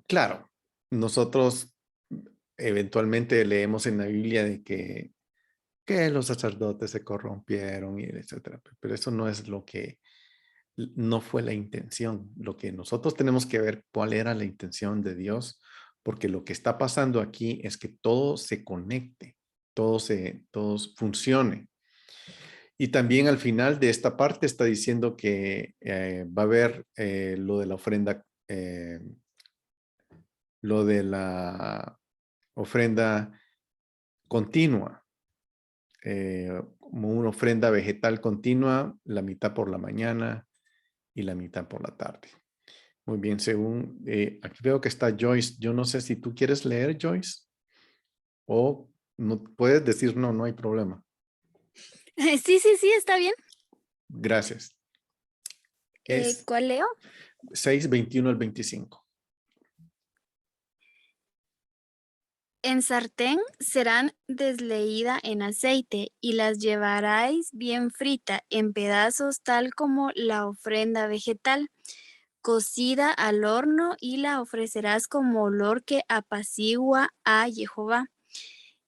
Claro, nosotros eventualmente leemos en la Biblia de que los sacerdotes se corrompieron y etcétera, pero eso no es no fue la intención. Lo que nosotros tenemos que ver cuál era la intención de Dios, porque lo que está pasando aquí es que todo se conecte, todo funcione. Y también al final de esta parte está diciendo que va a haber lo de la ofrenda, lo de la ofrenda continua, como una ofrenda vegetal continua, la mitad por la mañana y la mitad por la tarde. Muy bien, aquí veo que está Joyce. Yo no sé si tú quieres leer, Joyce, o no puedes decir no, no hay problema. Sí, está bien. Gracias. Es ¿Cuál leo? 6, 21 al 25. En sartén serán desleída en aceite y las llevaráis bien frita en pedazos tal como la ofrenda vegetal, cocida al horno y la ofrecerás como olor que apacigua a Jehová.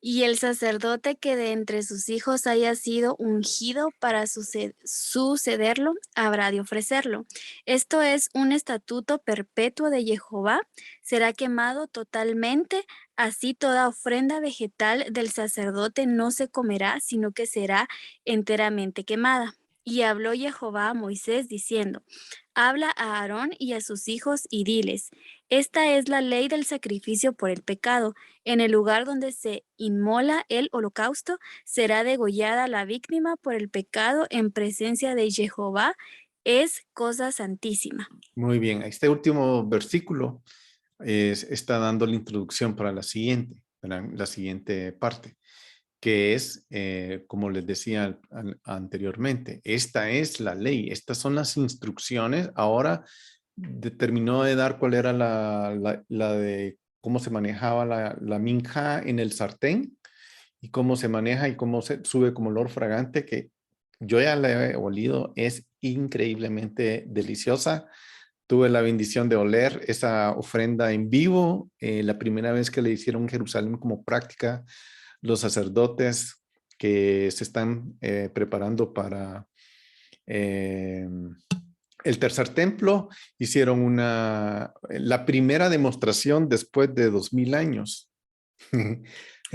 Y el sacerdote que de entre sus hijos haya sido ungido para sucederlo, habrá de ofrecerlo. Esto es un estatuto perpetuo de Jehová, será quemado totalmente, así toda ofrenda vegetal del sacerdote no se comerá, sino que será enteramente quemada. Y habló Jehová a Moisés diciendo, habla a Aarón y a sus hijos y diles, esta es la ley del sacrificio por el pecado. En el lugar donde se inmola el holocausto, será degollada la víctima por el pecado en presencia de Jehová. Es cosa santísima. Muy bien, este último versículo está dando la introducción para la siguiente parte, que es, como les decía anteriormente, esta es la ley, estas son las instrucciones. Ahora determinó de dar cuál era la de cómo se manejaba la minja en el sartén y cómo se maneja y cómo se sube como olor fragante, que yo ya la he olido, es increíblemente deliciosa. Tuve la bendición de oler esa ofrenda en vivo, la primera vez que le hicieron en Jerusalén como práctica los sacerdotes que se están preparando para el tercer templo. Hicieron la primera demostración después de 2000 años.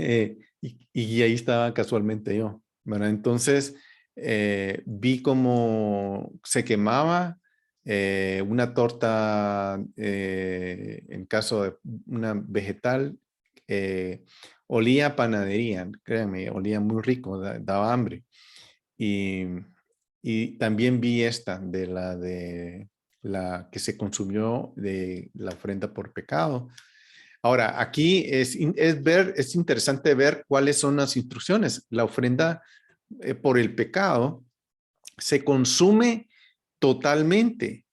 Y ahí estaba casualmente yo, ¿verdad? Entonces vi cómo se quemaba una torta, en caso de una vegetal, olía a panadería, créanme, olía muy rico, daba hambre. Y también vi esta de la que se consumió de la ofrenda por pecado. Ahora, aquí es interesante ver cuáles son las instrucciones. La ofrenda por el pecado se consume totalmente.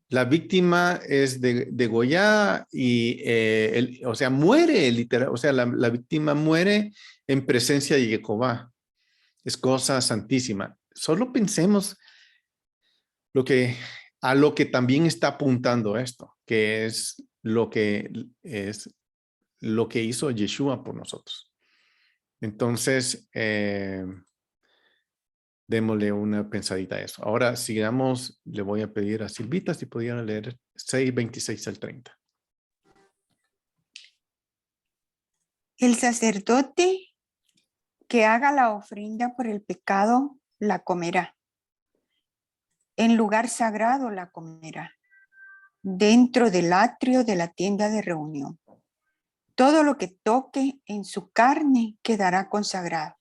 La víctima es degollada y, o sea, muere literal. O sea, la víctima muere en presencia de Jehová. Es cosa santísima. Solo pensemos a lo que también está apuntando esto, que es lo que hizo Yeshua por nosotros. Entonces, démosle una pensadita a eso. Ahora sigamos, le voy a pedir a Silvita si pudiera leer 6:26 al 30. El sacerdote que haga la ofrenda por el pecado la comerá. En lugar sagrado la comerá, dentro del atrio de la tienda de reunión. Todo lo que toque en su carne quedará consagrado.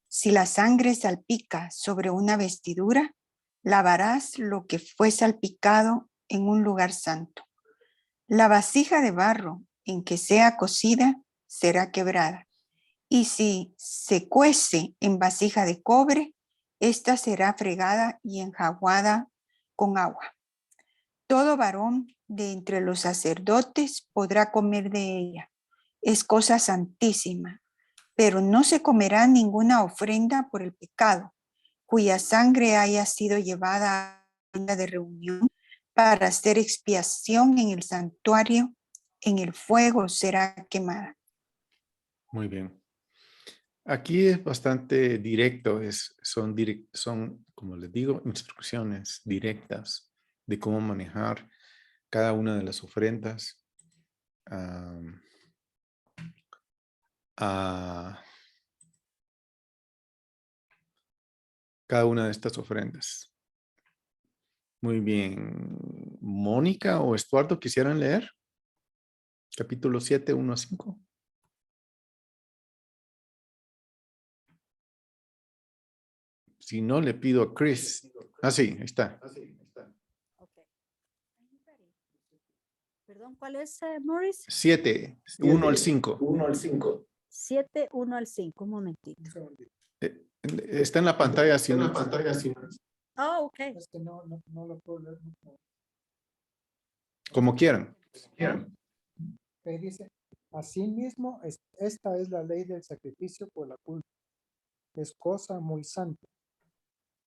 Si la sangre salpica sobre una vestidura, lavarás lo que fue salpicado en un lugar santo. La vasija de barro en que sea cocida será quebrada. Y si se cuece en vasija de cobre, esta será fregada y enjaguada con agua. Todo varón de entre los sacerdotes podrá comer de ella. Es cosa santísima, pero no se comerá ninguna ofrenda por el pecado, cuya sangre haya sido llevada a la tienda de reunión para hacer expiación en el santuario, en el fuego será quemada. Muy bien. Aquí es bastante directo, son, como les digo, instrucciones directas de cómo manejar cada una de las ofrendas cada una de estas ofrendas. Muy bien. Mónica o Estuardo, ¿quisieran leer? Capítulo 7, 1 a 5. Si no, le pido a Chris. Ah, sí, ahí está. Okay. Perdón, ¿cuál es, Morris? 7, 1 al 5. 1 al 5. 7, 1 al 5. Un momentito. Está en la pantalla. Si no, Oh, ok. Es que no lo puedo leer. como quieran. Que dice, asimismo, esta es la ley del sacrificio por la culpa. Es cosa muy santa.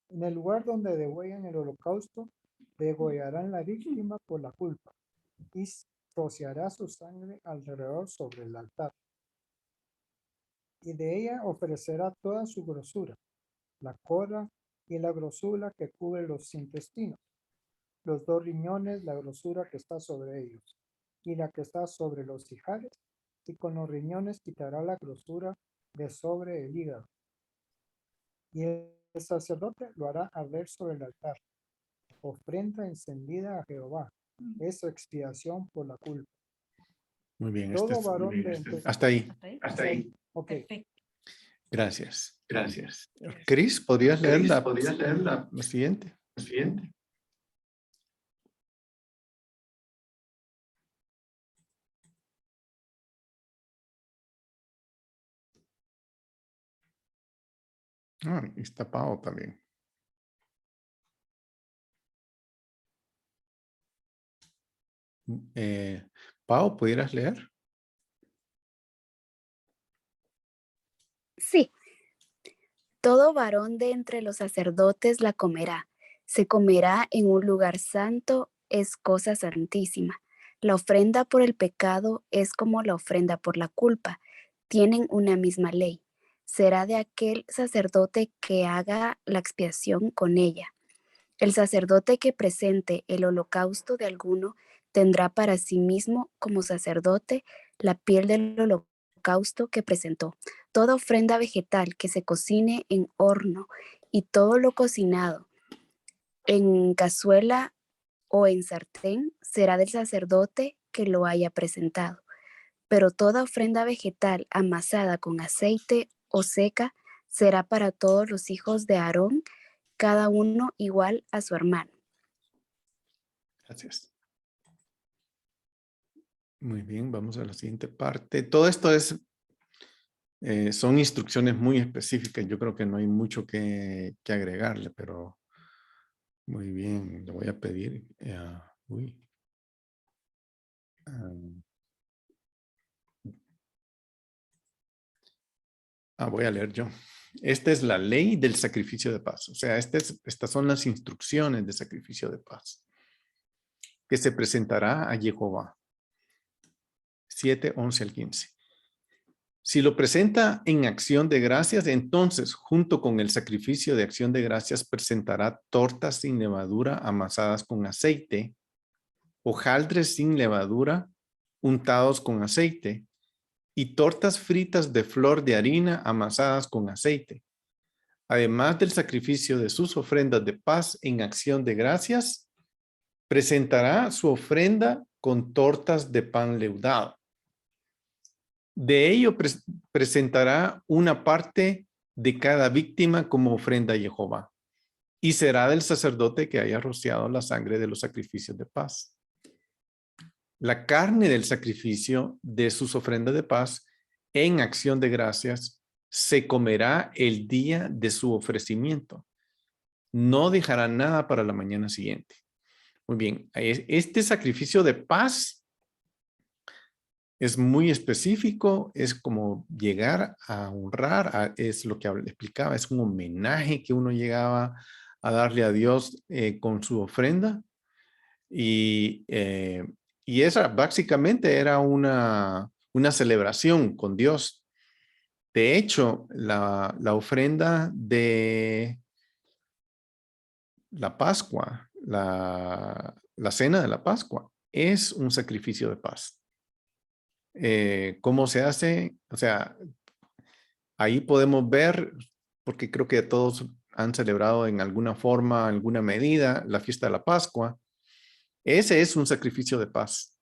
En el lugar donde degüellan el holocausto, degollarán la víctima por la culpa y rociará su sangre alrededor sobre el altar. Y de ella ofrecerá toda su grosura, la cola y la grosura que cubre los intestinos, los 2 riñones, la grosura que está sobre ellos, y la que está sobre los ijares, y con los riñones quitará la grosura de sobre el hígado. Y el sacerdote lo hará arder sobre el altar, ofrenda encendida a Jehová, es su expiación por la culpa. Muy bien. Todo varón de entre... Hasta ahí. Hasta ahí. Ok, Perfecto. Gracias. Cris, ¿podrías leer la siguiente? Ah, y está Pau también. Pau, ¿pudieras leer? Sí. Todo varón de entre los sacerdotes la comerá. Se comerá en un lugar santo, es cosa santísima. La ofrenda por el pecado es como la ofrenda por la culpa. Tienen una misma ley. Será de aquel sacerdote que haga la expiación con ella. El sacerdote que presente el holocausto de alguno tendrá para sí mismo como sacerdote la piel del holocausto que presentó. Toda ofrenda vegetal que se cocine en horno y todo lo cocinado en cazuela o en sartén será del sacerdote que lo haya presentado. Pero toda ofrenda vegetal amasada con aceite o seca será para todos los hijos de Aarón, cada uno igual a su hermano. Gracias. Muy bien, vamos a la siguiente parte. Todo esto son instrucciones muy específicas. Yo creo que no hay mucho que agregarle, pero muy bien. Le voy a pedir. Voy a leer yo. Esta es la ley del sacrificio de paz. O sea, estas son las instrucciones de sacrificio de paz que se presentará a Jehová. 7, 11 al 15. Si lo presenta en acción de gracias, entonces, junto con el sacrificio de acción de gracias, presentará tortas sin levadura amasadas con aceite, hojaldres sin levadura untados con aceite, y tortas fritas de flor de harina amasadas con aceite. Además del sacrificio de sus ofrendas de paz en acción de gracias, presentará su ofrenda con tortas de pan leudado. De ello presentará una parte de cada víctima como ofrenda a Jehová, y será del sacerdote que haya rociado la sangre de los sacrificios de paz. La carne del sacrificio de sus ofrendas de paz en acción de gracias se comerá el día de su ofrecimiento. No dejará nada para la mañana siguiente. Muy bien, este sacrificio de paz es muy específico, es como llegar a honrar, es lo que explicaba, es un homenaje que uno llegaba a darle a Dios con su ofrenda. Y esa básicamente era una celebración con Dios. De hecho, la ofrenda de la Pascua, la cena de la Pascua, es un sacrificio de paz. ¿Cómo se hace? O sea, ahí podemos ver, porque creo que todos han celebrado en alguna forma, alguna medida, la fiesta de la Pascua. Ese es un sacrificio de paz,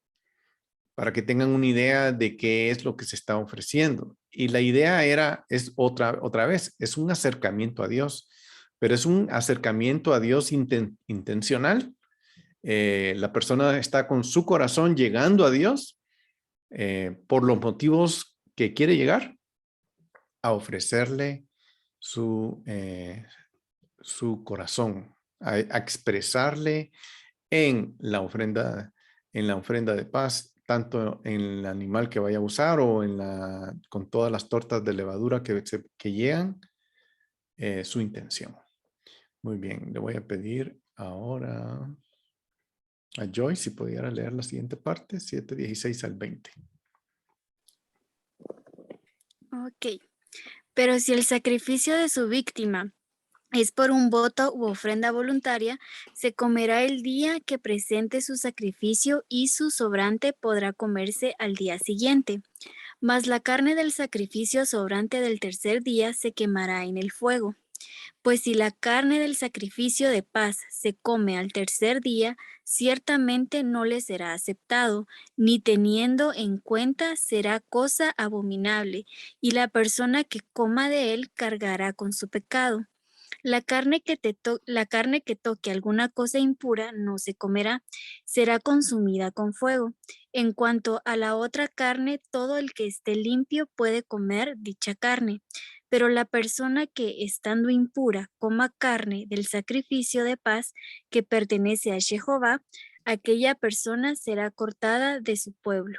para que tengan una idea de qué es lo que se está ofreciendo. Y la idea es otra vez, es un acercamiento a Dios, pero es un acercamiento a Dios intencional. La persona está con su corazón llegando a Dios por los motivos que quiere llegar, a ofrecerle su corazón, a expresarle en la ofrenda de paz, tanto en el animal que vaya a usar o con todas las tortas de levadura que llegan, su intención. Muy bien, le voy a pedir ahora a Joyce si pudiera leer la siguiente parte, 7:16 al 20. Ok. Pero si el sacrificio de su víctima es por un voto u ofrenda voluntaria, se comerá el día que presente su sacrificio y su sobrante podrá comerse al día siguiente. Mas la carne del sacrificio sobrante del tercer día se quemará en el fuego. Pues si la carne del sacrificio de paz se come al tercer día, ciertamente no le será aceptado, ni teniendo en cuenta será cosa abominable, y la persona que coma de él cargará con su pecado. La carne que toque alguna cosa impura no se comerá, será consumida con fuego. En cuanto a la otra carne, todo el que esté limpio puede comer dicha carne. Pero la persona que, estando impura, coma carne del sacrificio de paz que pertenece a Jehová, aquella persona será cortada de su pueblo.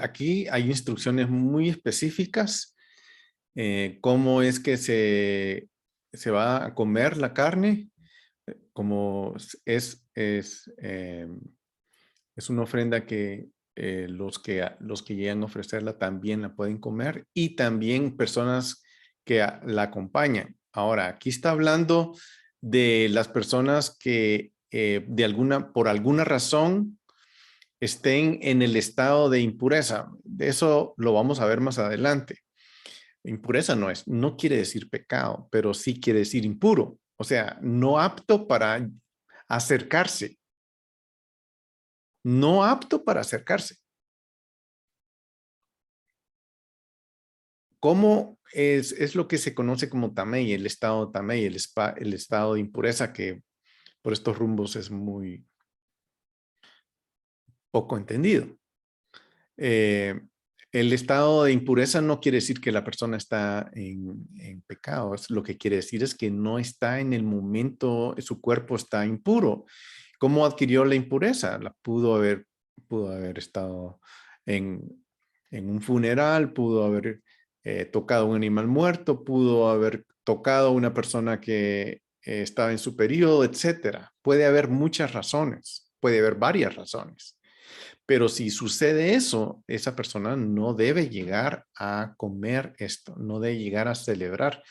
Aquí hay instrucciones muy específicas. Cómo es que se va a comer la carne, como es una ofrenda que los que llegan a ofrecerla también la pueden comer, y también personas que la acompañan. Ahora, aquí está hablando de las personas que por alguna razón estén en el estado de impureza. De eso lo vamos a ver más adelante. Impureza no quiere decir pecado, pero sí quiere decir impuro. O sea, no apto para acercarse. No apto para acercarse. ¿Cómo es lo que se conoce como tamei, el estado tamei, el estado de impureza, que por estos rumbos es muy poco entendido? El estado de impureza no quiere decir que la persona está en pecado. Lo que quiere decir es que no está en el momento, su cuerpo está impuro. ¿Cómo adquirió la impureza? Pudo haber estado en un funeral, pudo haber tocado a un animal muerto, pudo haber tocado a una persona que estaba en su periodo, etcétera. Puede haber muchas razones, puede haber varias razones. Pero si sucede eso, esa persona no debe llegar a comer esto, no debe llegar a celebrar,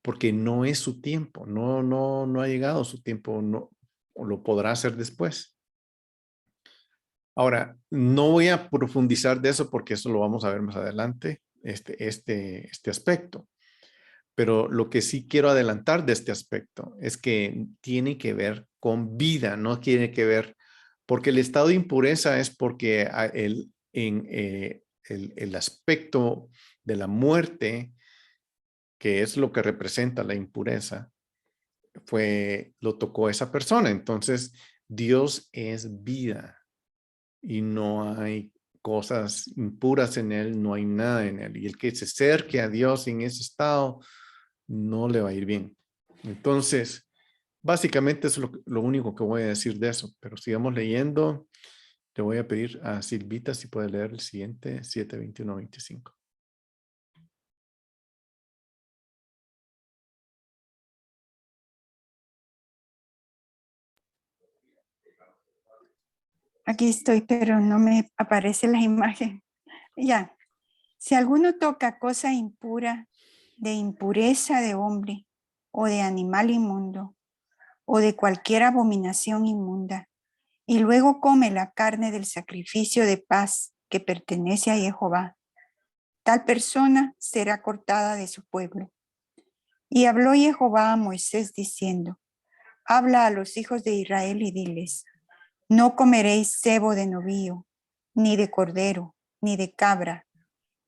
porque no es su tiempo, no ha llegado su tiempo, no lo podrá hacer después. Ahora, no voy a profundizar de eso porque eso lo vamos a ver más adelante, este aspecto. Pero lo que sí quiero adelantar de este aspecto es que tiene que ver con vida, no tiene que ver, porque el estado de impureza es porque el aspecto de la muerte, que es lo que representa la impureza, lo tocó esa persona. Entonces, Dios es vida y no hay cosas impuras en él, no hay nada en él. Y el que se acerque a Dios en ese estado, no le va a ir bien. Entonces, básicamente eso es lo único que voy a decir de eso, pero sigamos leyendo. Le voy a pedir a Silvita si puede leer el siguiente, 7:21-25. Aquí estoy, pero no me aparece la imagen. Ya. Si alguno toca cosa impura, de impureza de hombre, o de animal inmundo, o de cualquier abominación inmunda, y luego come la carne del sacrificio de paz que pertenece a Jehová, tal persona será cortada de su pueblo. Y habló Jehová a Moisés diciendo, habla a los hijos de Israel y diles, no comeréis cebo de novillo, ni de cordero, ni de cabra.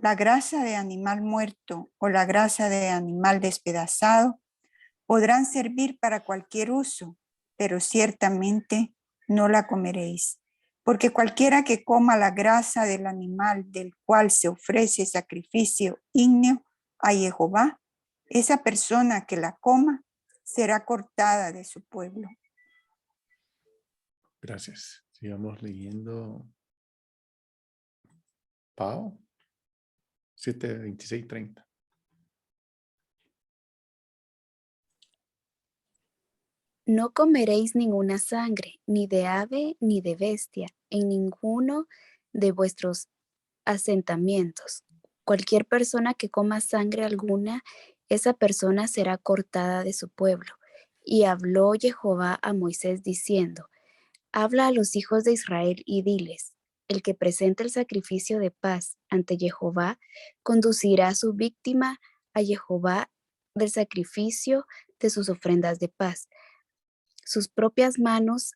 La grasa de animal muerto o la grasa de animal despedazado podrán servir para cualquier uso, pero ciertamente no la comeréis, Porque cualquiera que coma la grasa del animal del cual se ofrece sacrificio ígneo a Jehová, esa persona que la coma será cortada de su pueblo. Gracias. Sigamos leyendo. Pau. 7, 26, 30. No comeréis ninguna sangre, ni de ave, ni de bestia, en ninguno de vuestros asentamientos. Cualquier persona que coma sangre alguna, esa persona será cortada de su pueblo. Y habló Jehová a Moisés diciendo, habla a los hijos de Israel y diles, el que presente el sacrificio de paz ante Jehová, conducirá a su víctima a Jehová del sacrificio de sus ofrendas de paz. Sus propias manos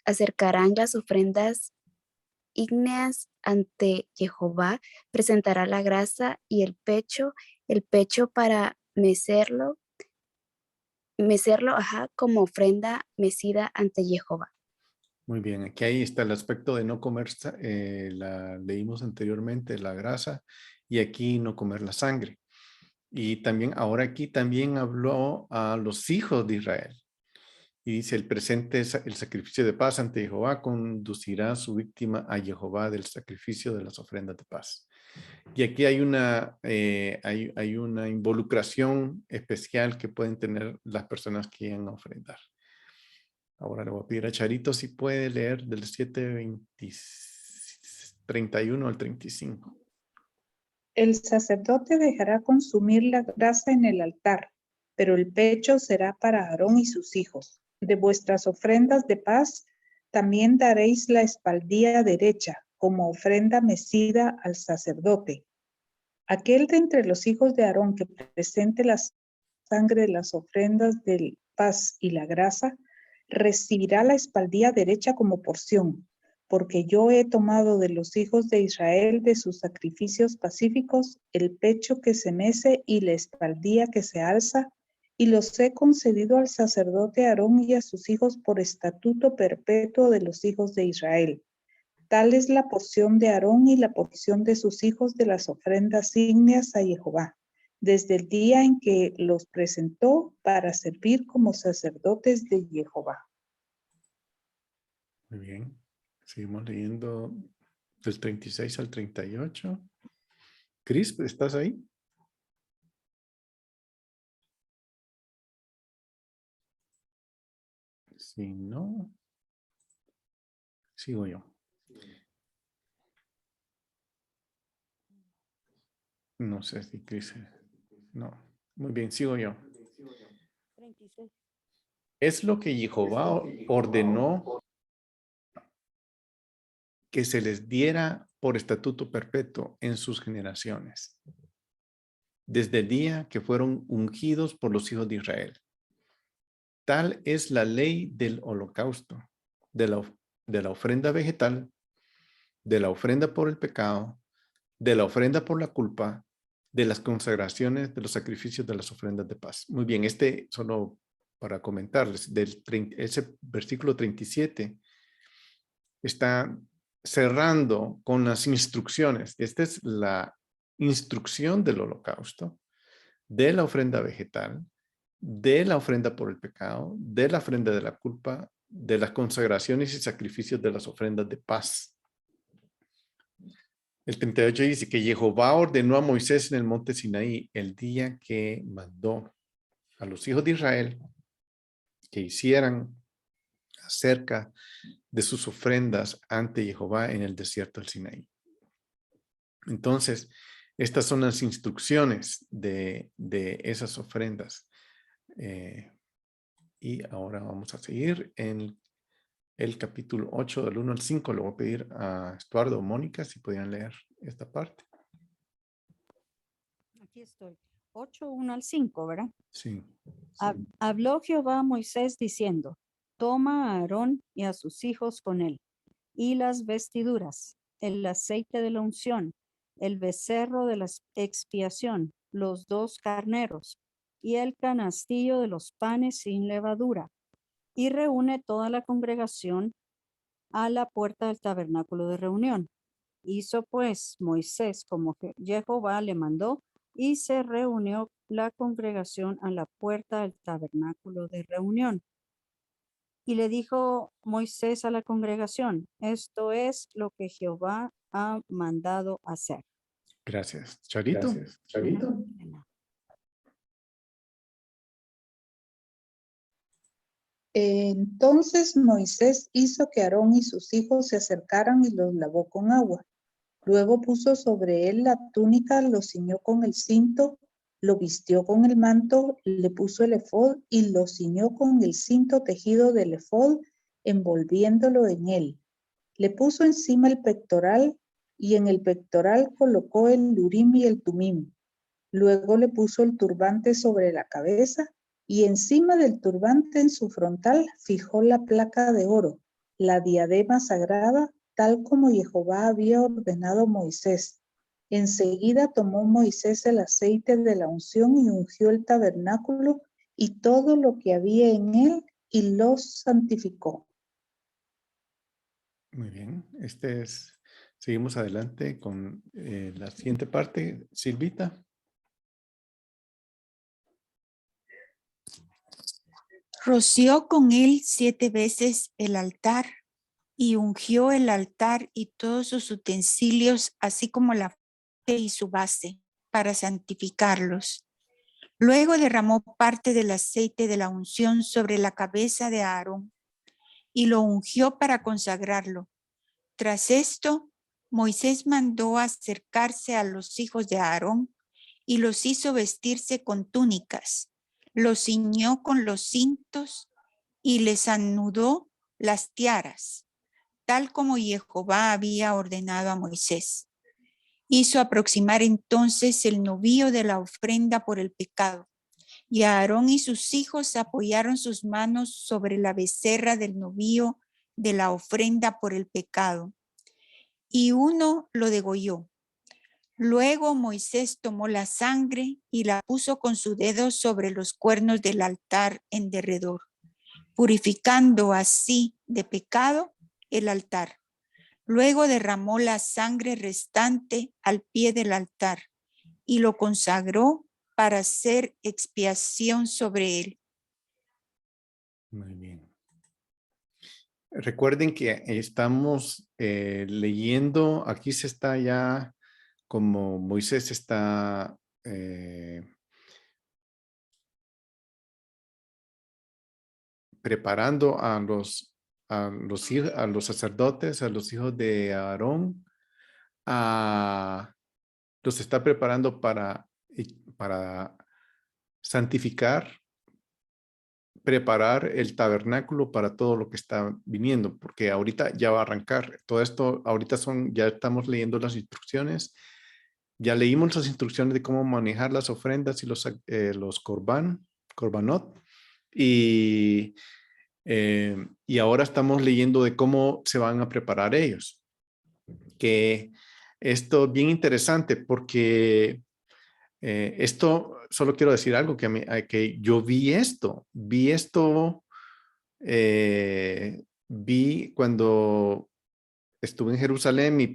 acercarán las ofrendas ígneas ante Jehová, presentará la grasa y el pecho para mecerlo, como ofrenda mecida ante Jehová. Muy bien, aquí ahí está el aspecto de no comer, la leímos anteriormente, la grasa, y aquí no comer la sangre. Y también, ahora aquí también habló a los hijos de Israel. Y dice, el presente es el sacrificio de paz ante Jehová, conducirá a su víctima a Jehová del sacrificio de las ofrendas de paz. Y aquí hay hay una involucración especial que pueden tener las personas que van a ofrendar. Ahora le voy a pedir a Charito si puede leer del 7:31 al 35. El sacerdote dejará consumir la grasa en el altar, pero el pecho será para Aarón y sus hijos. De vuestras ofrendas de paz, también daréis la espaldilla derecha, como ofrenda mecida al sacerdote. Aquel de entre los hijos de Aarón que presente la sangre de las ofrendas de paz y la grasa, recibirá la espaldilla derecha como porción, porque yo he tomado de los hijos de Israel de sus sacrificios pacíficos el pecho que se mece y la espaldilla que se alza, y los he concedido al sacerdote Aarón y a sus hijos por estatuto perpetuo de los hijos de Israel. Tal es la porción de Aarón y la porción de sus hijos de las ofrendas ígneas a Jehová, desde el día en que los presentó para servir como sacerdotes de Jehová. Muy bien. Seguimos leyendo del 36 al 38. Cris, ¿estás ahí? Si no, sigo yo. No sé si Cris. No. Muy bien, sigo yo. 36. Es lo que Jehová ordenó que se les diera por estatuto perpetuo en sus generaciones, desde el día que fueron ungidos por los hijos de Israel. Tal es la ley del holocausto, de la ofrenda vegetal, de la ofrenda por el pecado, de la ofrenda por la culpa, de las consagraciones, de los sacrificios, de las ofrendas de paz. Muy bien, solo para comentarles, ese versículo 37 está cerrando con las instrucciones. Esta es la instrucción del holocausto, de la ofrenda vegetal, de la ofrenda por el pecado, de la ofrenda de la culpa, de las consagraciones y sacrificios de las ofrendas de paz. El 38 dice que Jehová ordenó a Moisés en el monte Sinaí el día que mandó a los hijos de Israel que hicieran acerca de sus ofrendas ante Jehová en el desierto del Sinaí. Entonces, estas son las instrucciones de esas ofrendas. Y ahora vamos a seguir en el capítulo 8 del 1 al 5. Le voy a pedir a Estuardo o Mónica si podían leer esta parte. Aquí estoy. 8, 1 al 5, ¿verdad? Sí. Habló Jehová a Moisés diciendo, toma a Aarón y a sus hijos con él, y las vestiduras, el aceite de la unción, el becerro de la expiación, los 2 carneros, y el canastillo de los panes sin levadura, y reúne toda la congregación a la puerta del tabernáculo de reunión. Hizo pues Moisés como que Jehová le mandó, y se reunió la congregación a la puerta del tabernáculo de reunión. Y le dijo Moisés a la congregación: esto es lo que Jehová ha mandado hacer. Gracias. Charito. Entonces Moisés hizo que Aarón y sus hijos se acercaran y los lavó con agua. Luego puso sobre él la túnica, lo ciñó con el cinto, lo vistió con el manto, le puso el efod y lo ciñó con el cinto tejido del efod, envolviéndolo en él. Le puso encima el pectoral y en el pectoral colocó el urim y el tumim. Luego le puso el turbante sobre la cabeza y encima del turbante en su frontal fijó la placa de oro, la diadema sagrada, tal como Jehová había ordenado a Moisés. Enseguida tomó Moisés el aceite de la unción y ungió el tabernáculo y todo lo que había en él y los santificó. Muy bien. Seguimos adelante con la siguiente parte. Silvita. Roció con él 7 veces el altar y ungió el altar y todos sus utensilios, así como la fuente y su base, para santificarlos. Luego derramó parte del aceite de la unción sobre la cabeza de Aarón y lo ungió para consagrarlo. Tras esto, Moisés mandó acercarse a los hijos de Aarón y los hizo vestirse con túnicas. Los ciñó con los cintos y les anudó las tiaras, tal como Jehová había ordenado a Moisés. Hizo aproximar entonces el novillo de la ofrenda por el pecado, y Aarón y sus hijos apoyaron sus manos sobre la becerra del novillo de la ofrenda por el pecado, y uno lo degolló. Luego Moisés tomó la sangre y la puso con su dedo sobre los cuernos del altar en derredor, purificando así de pecado el altar. Luego derramó la sangre restante al pie del altar y lo consagró para hacer expiación sobre él. Muy bien. Recuerden que estamos leyendo, aquí se está ya, como Moisés está preparando a los sacerdotes, a los hijos de Aarón, los está preparando para santificar, preparar el tabernáculo para todo lo que está viniendo, porque ahorita ya va a arrancar. Todo esto, ahorita ya estamos leyendo las instrucciones. Ya leímos las instrucciones de cómo manejar las ofrendas y los corbanot. Y ahora estamos leyendo de cómo se van a preparar ellos. Que esto es bien interesante porque esto, solo quiero decir algo, que yo vi esto vi cuando estuve en Jerusalén y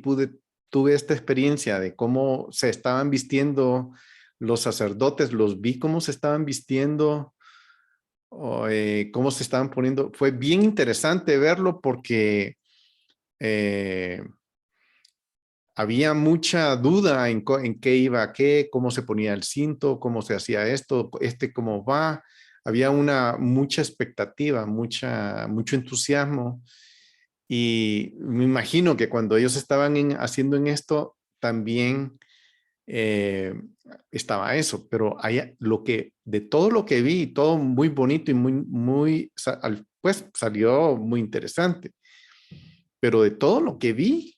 tuve esta experiencia de cómo se estaban vistiendo los sacerdotes, los vi cómo se estaban vistiendo, cómo se estaban poniendo. Fue bien interesante verlo porque había mucha duda en qué iba a qué, cómo se ponía el cinto, cómo se hacía esto, cómo va. Había mucha expectativa, mucho entusiasmo. Y me imagino que cuando ellos estaban haciendo en esto, también estaba eso. Pero de todo lo que vi, todo muy bonito y pues salió muy interesante. Pero de todo lo que vi,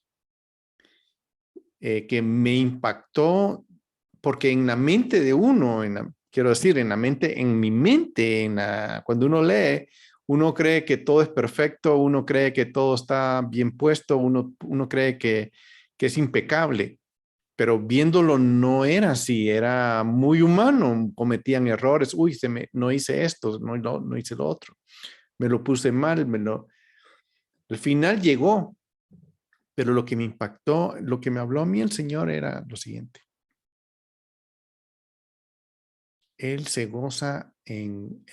que me impactó, porque en la mente de uno, quiero decir, en mi mente, cuando uno lee, uno cree que todo es perfecto, uno cree que todo está bien puesto, uno cree que es impecable, pero viéndolo no era así, era muy humano, cometían errores, uy, no hice esto, no hice lo otro, me lo puse mal, Al final llegó, pero lo que me impactó, lo que me habló a mí el Señor era lo siguiente. Él se goza en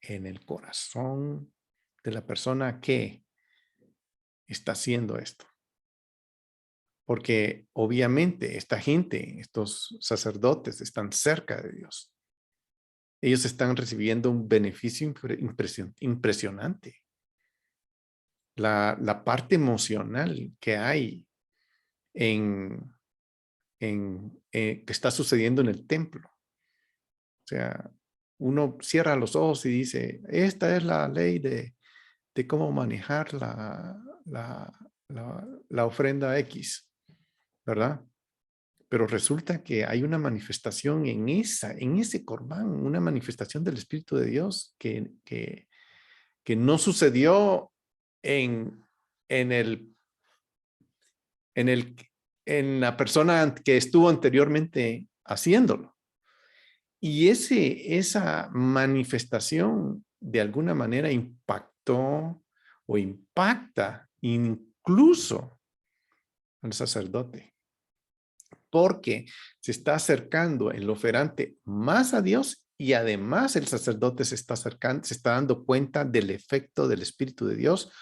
el corazón de la persona que está haciendo esto. Porque obviamente esta gente, estos sacerdotes están cerca de Dios. Ellos están recibiendo un beneficio impresionante. La parte emocional que hay que está sucediendo en el templo. O sea, uno cierra los ojos y dice, esta es la ley de cómo manejar la ofrenda X, ¿verdad? Pero resulta que hay una manifestación en ese corbán, una manifestación del Espíritu de Dios que no sucedió en la persona que estuvo anteriormente haciéndolo. Y esa manifestación de alguna manera impactó o impacta incluso al sacerdote, porque se está acercando el oferante más a Dios y además el sacerdote se está acercando, se está dando cuenta del efecto del Espíritu de Dios,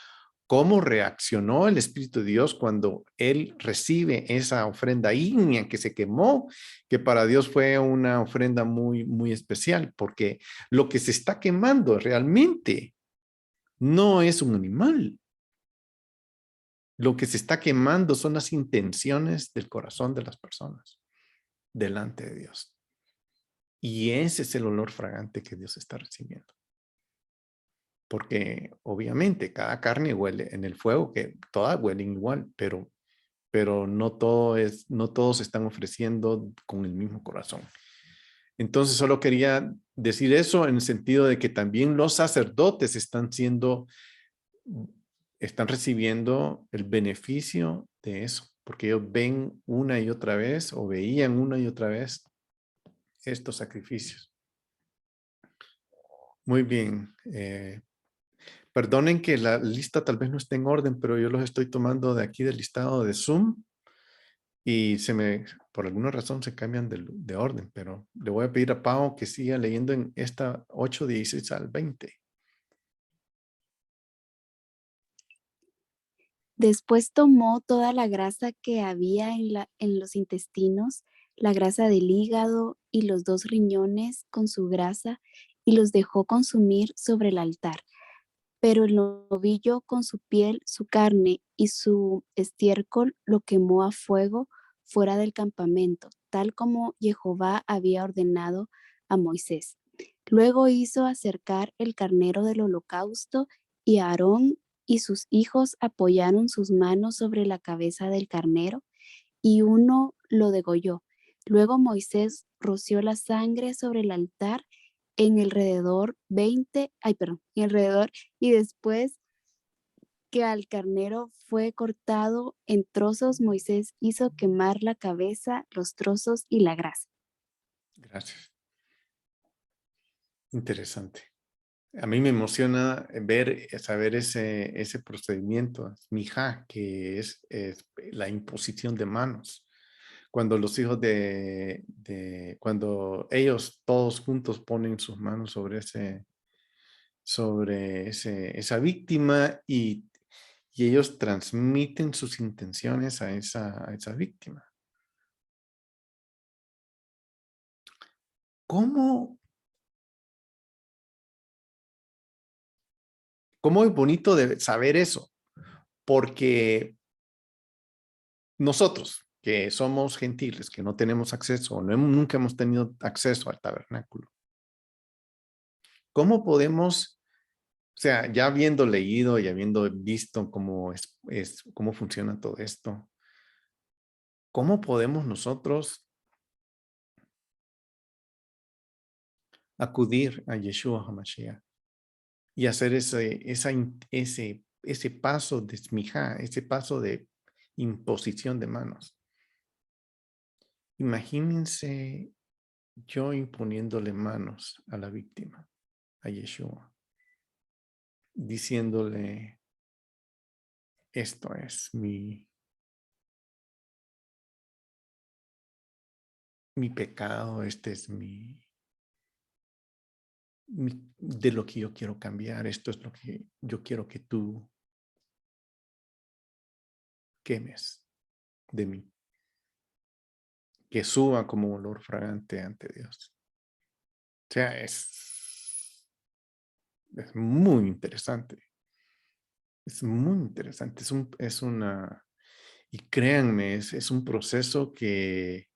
cómo reaccionó el Espíritu de Dios cuando él recibe esa ofrenda ígnea que se quemó, que para Dios fue una ofrenda muy, muy especial, porque lo que se está quemando realmente no es un animal. Lo que se está quemando son las intenciones del corazón de las personas delante de Dios. Y ese es el olor fragante que Dios está recibiendo. Porque obviamente cada carne huele en el fuego, que todas huelen igual, pero no todos están ofreciendo con el mismo corazón. Entonces solo quería decir eso en el sentido de que también los sacerdotes están recibiendo el beneficio de eso, porque ellos ven una y otra vez o veían una y otra vez estos sacrificios. Muy bien. Perdonen que la lista tal vez no esté en orden, pero yo los estoy tomando de aquí del listado de Zoom y por alguna razón se cambian de orden, pero le voy a pedir a Pau que siga leyendo en esta 8:16 al 20. Después tomó toda la grasa que había en los intestinos, la grasa del hígado y los 2 riñones con su grasa, y los dejó consumir sobre el altar. Pero el novillo con su piel, su carne y su estiércol lo quemó a fuego fuera del campamento, tal como Jehová había ordenado a Moisés. Luego hizo acercar el carnero del holocausto y Aarón y sus hijos apoyaron sus manos sobre la cabeza del carnero y uno lo degolló. Luego Moisés roció la sangre sobre el altar en alrededor y después que al carnero fue cortado en trozos, Moisés hizo quemar la cabeza, los trozos y la grasa. Gracias. Interesante. A mí me emociona saber ese procedimiento, mija, que es la imposición de manos. Cuando los hijos cuando ellos todos juntos ponen sus manos sobre esa víctima y ellos transmiten sus intenciones a esa víctima. ¿Cómo es bonito de saber eso? Porque nosotros, que somos gentiles, que no tenemos acceso, nunca hemos tenido acceso al tabernáculo, ¿cómo podemos, o sea, ya habiendo leído y habiendo visto cómo funciona todo esto, cómo podemos nosotros acudir a Yeshua HaMashiach y hacer ese paso de smijá, ese paso de imposición de manos? Imagínense yo imponiéndole manos a la víctima, a Yeshua, diciéndole, esto es mi pecado, este es de lo que yo quiero cambiar, esto es lo que yo quiero que tú quemes de mí, que suba como olor fragante ante Dios. O sea, es muy interesante. Es muy interesante. Y créanme, es un proceso que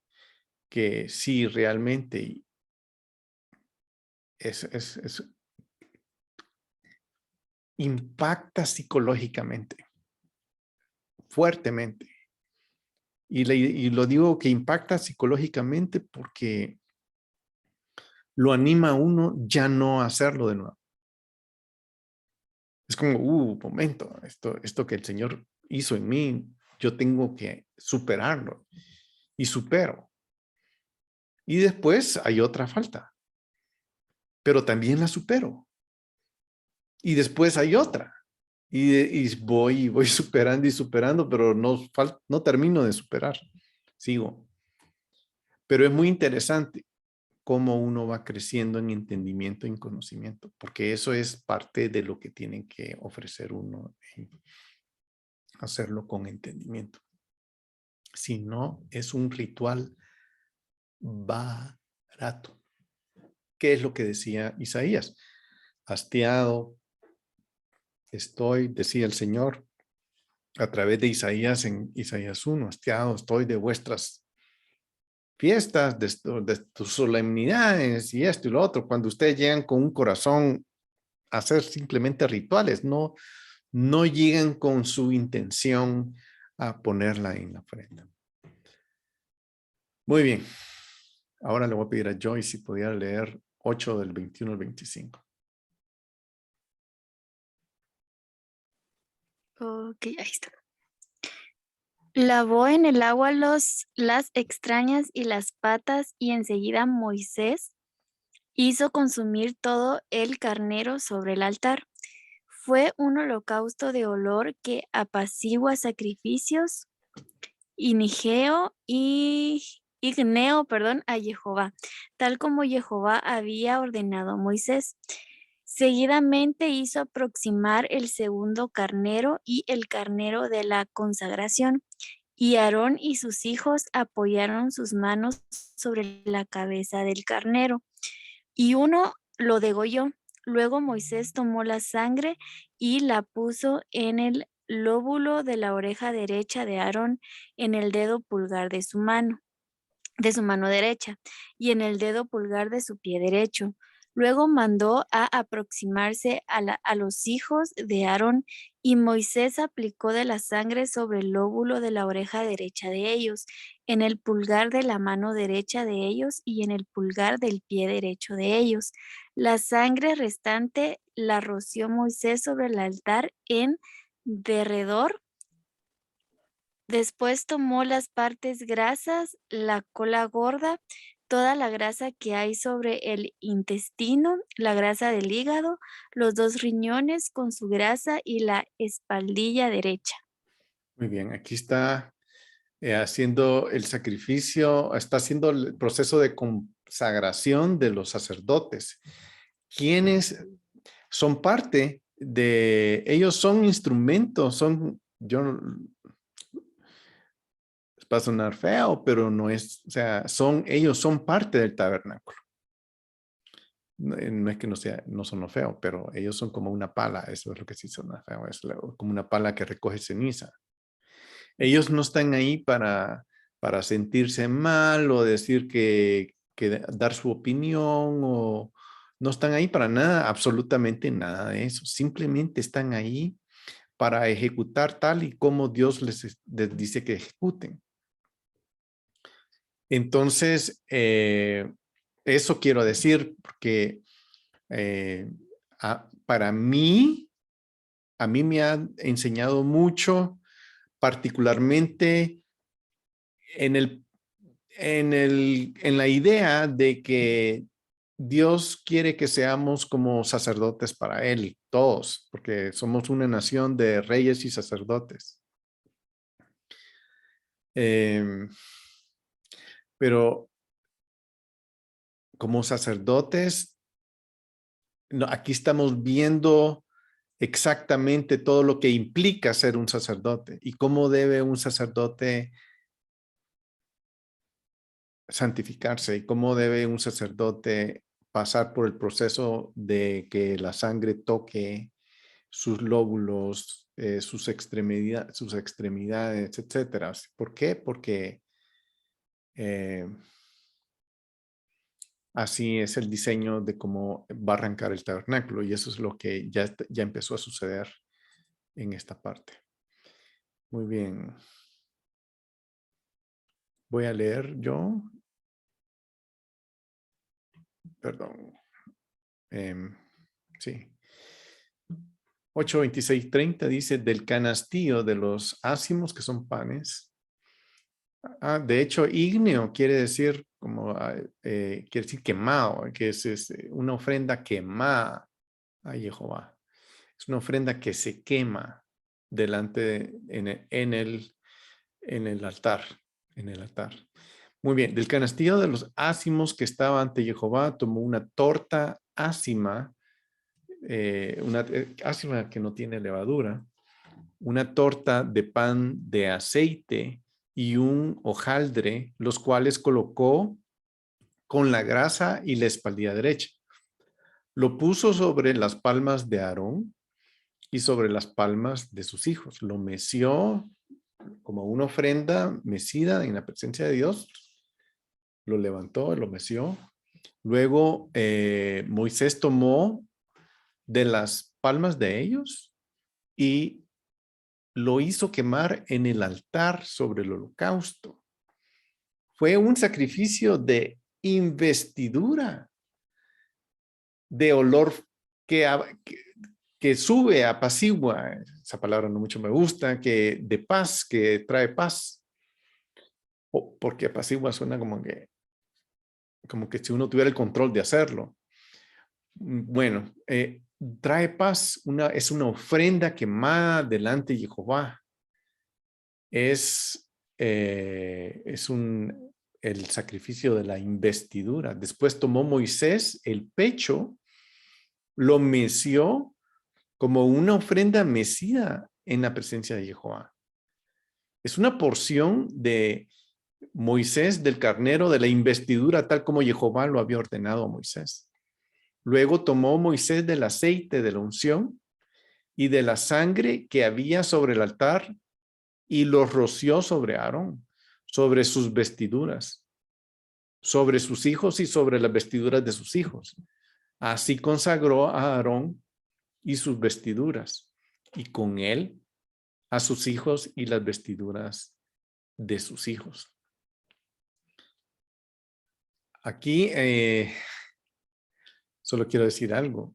sí, realmente impacta psicológicamente, fuertemente. Y lo digo que impacta psicológicamente porque lo anima a uno ya no a hacerlo de nuevo. Es como, momento, esto que el Señor hizo en mí, yo tengo que superarlo. Y supero. Y después hay otra falta, pero también la supero. Y después hay otra. Y voy superando y superando, pero no termino de superar. Sigo. Pero es muy interesante cómo uno va creciendo en entendimiento y en conocimiento, porque eso es parte de lo que tiene que ofrecer uno, hacerlo con entendimiento. Si no, es un ritual barato. ¿Qué es lo que decía Isaías? Hastiado estoy, decía el Señor, a través de Isaías en Isaías 1, hastiado estoy de vuestras fiestas, de tus solemnidades y esto y lo otro. Cuando ustedes llegan con un corazón a hacer simplemente rituales, no llegan con su intención a ponerla en la ofrenda. Muy bien. Ahora le voy a pedir a Joyce si pudiera leer 8 del 21 al 25. Ok, ahí está. Lavó en el agua las extrañas y las patas, y enseguida Moisés hizo consumir todo el carnero sobre el altar. Fue un holocausto de olor que apacigua sacrificios igneo, a Jehová, tal como Jehová había ordenado a Moisés. Seguidamente hizo aproximar el segundo carnero y el carnero de la consagración, y Aarón y sus hijos apoyaron sus manos sobre la cabeza del carnero, y uno lo degolló. Luego Moisés tomó la sangre y la puso en el lóbulo de la oreja derecha de Aarón, en el dedo pulgar de su mano derecha, y en el dedo pulgar de su pie derecho. Luego mandó a aproximarse a los hijos de Aarón, y Moisés aplicó de la sangre sobre el lóbulo de la oreja derecha de ellos, en el pulgar de la mano derecha de ellos y en el pulgar del pie derecho de ellos. La sangre restante la roció Moisés sobre el altar en derredor. Después tomó las partes grasas, la cola gorda, toda la grasa que hay sobre el intestino, la grasa del hígado, los 2 riñones con su grasa y la espaldilla derecha. Muy bien, aquí está haciendo el sacrificio, está haciendo el proceso de consagración de los sacerdotes. ¿Quiénes son parte de, ellos son instrumentos, va a sonar feo, pero no es, o sea, ellos son parte del tabernáculo. No es que no son feo, pero ellos son como una pala, eso es lo que sí suena feo, es como una pala que recoge ceniza. Ellos no están ahí para sentirse mal o decir que dar su opinión, o no están ahí para nada, absolutamente nada de eso. Simplemente están ahí para ejecutar tal y como Dios les dice que ejecuten. Entonces, eso quiero decir, porque para mí, a mí me ha enseñado mucho, particularmente en la idea de que Dios quiere que seamos como sacerdotes para Él, todos, porque somos una nación de reyes y sacerdotes. Pero como sacerdotes, aquí estamos viendo exactamente todo lo que implica ser un sacerdote y cómo debe un sacerdote santificarse y cómo debe un sacerdote pasar por el proceso de que la sangre toque sus lóbulos, sus extremidades, etcétera. ¿Por qué? Porque así es el diseño de cómo va a arrancar el tabernáculo y eso es lo que ya empezó a suceder en esta parte. Muy bien. Voy a leer yo. Perdón. Sí. 8:26:30 dice del canastillo de los ácimos, que son panes. De hecho, ígneo quiere decir quiere decir quemado, que es una ofrenda quemada a Jehová. Es una ofrenda que se quema delante en el altar. En el altar. Muy bien, del canastillo de los ácimos que estaba ante Jehová, tomó una torta ácima, una ácima que no tiene levadura, una torta de pan de aceite y un hojaldre, los cuales colocó con la grasa y la espaldilla derecha. Lo puso sobre las palmas de Aarón y sobre las palmas de sus hijos. Lo meció como una ofrenda mecida en la presencia de Dios. Lo levantó, lo meció. Luego Moisés tomó de las palmas de ellos y lo hizo quemar en el altar sobre el holocausto. Fue un sacrificio de investidura, de olor que sube, apacigua, esa palabra no mucho me gusta, que de paz, que trae paz. Porque apacigua suena como que si uno tuviera el control de hacerlo. Bueno, trae paz, es una ofrenda quemada delante de Jehová. Es el sacrificio de la investidura. Después tomó Moisés el pecho, lo meció como una ofrenda mecida en la presencia de Jehová. Es una porción de Moisés del carnero de la investidura tal como Jehová lo había ordenado a Moisés. Luego tomó Moisés del aceite de la unción y de la sangre que había sobre el altar y lo roció sobre Aarón, sobre sus vestiduras, sobre sus hijos y sobre las vestiduras de sus hijos. Así consagró a Aarón y sus vestiduras, y con él a sus hijos y las vestiduras de sus hijos. Aquí solo quiero decir algo.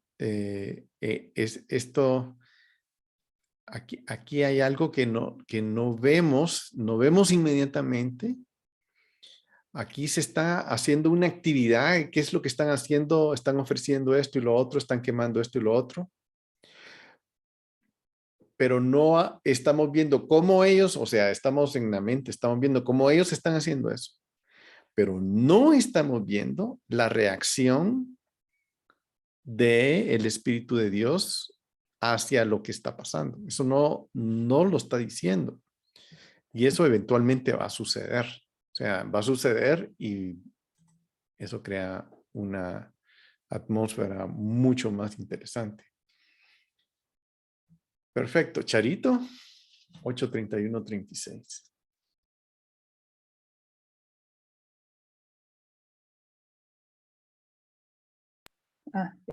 Aquí hay algo que no vemos inmediatamente. Aquí se está haciendo una actividad. ¿Qué es lo que están haciendo? Están ofreciendo esto y lo otro, están quemando esto y lo otro. Pero no estamos viendo cómo ellos, o sea, estamos en la mente, estamos viendo cómo ellos están haciendo eso. Pero no estamos viendo la reacción del Espíritu de Dios hacia lo que está pasando. Eso no lo está diciendo. Y eso eventualmente va a suceder. O sea, va a suceder y eso crea una atmósfera mucho más interesante. Perfecto. Charito, 8:31-36.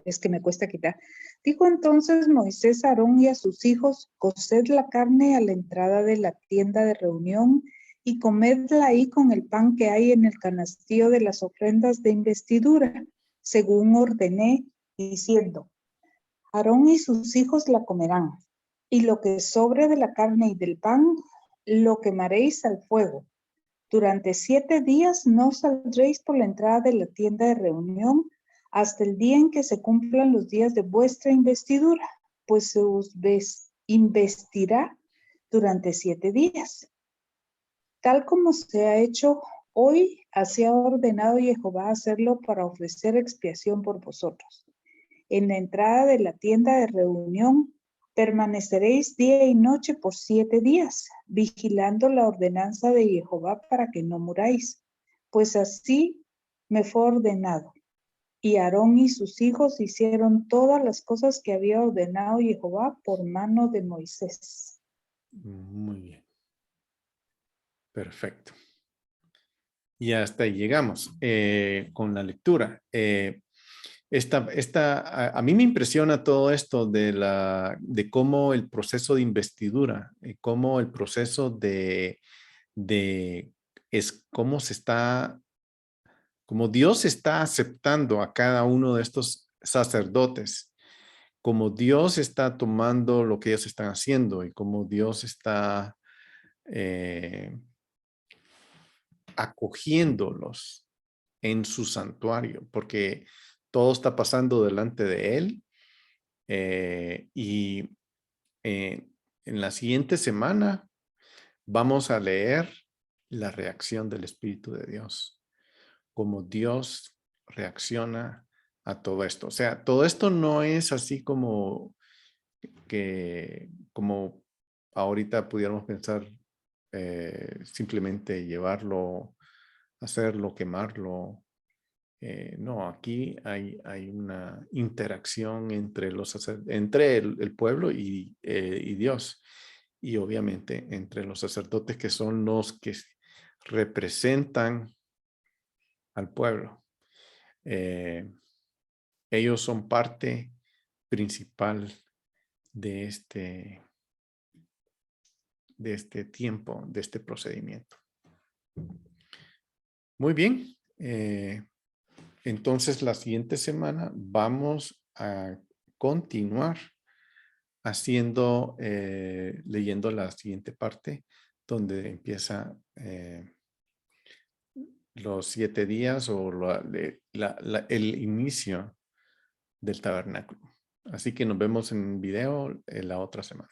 Es que me cuesta quitar. Dijo entonces Moisés a Aarón y a sus hijos: coced la carne a la entrada de la tienda de reunión y comedla ahí con el pan que hay en el canastillo de las ofrendas de investidura, según ordené, diciendo: Aarón y sus hijos la comerán, y lo que sobre de la carne y del pan lo quemaréis al fuego. Durante 7 días no saldréis por la entrada de la tienda de reunión hasta el día en que se cumplan los días de vuestra investidura. pues se os investirá durante 7 días. Tal como se ha hecho hoy, así ha ordenado Jehová hacerlo para ofrecer expiación por vosotros. En la entrada de la tienda de reunión permaneceréis día y noche por 7 días, vigilando la ordenanza de Jehová para que no muráis, pues así me fue ordenado. Y Aarón y sus hijos hicieron todas las cosas que había ordenado Jehová por mano de Moisés. Muy bien. Perfecto. Y hasta ahí llegamos con la lectura. A mí me impresiona todo esto de cómo el proceso de investidura, cómo el proceso cómo Dios está aceptando a cada uno de estos sacerdotes, cómo Dios está tomando lo que ellos están haciendo y cómo Dios está acogiéndolos en su santuario, porque todo está pasando delante de él. En la siguiente semana vamos a leer la reacción del Espíritu de Dios, cómo Dios reacciona a todo esto. O sea, todo esto no es así como ahorita pudiéramos pensar simplemente llevarlo, hacerlo, quemarlo. No, aquí hay una interacción entre el pueblo y Dios. Y obviamente entre los sacerdotes que son los que representan al pueblo. Ellos son parte principal de este tiempo, de este procedimiento. Muy bien. Entonces, la siguiente semana vamos a continuar leyendo la siguiente parte, donde empieza los 7 días o el inicio del tabernáculo. Así que nos vemos en video la otra semana.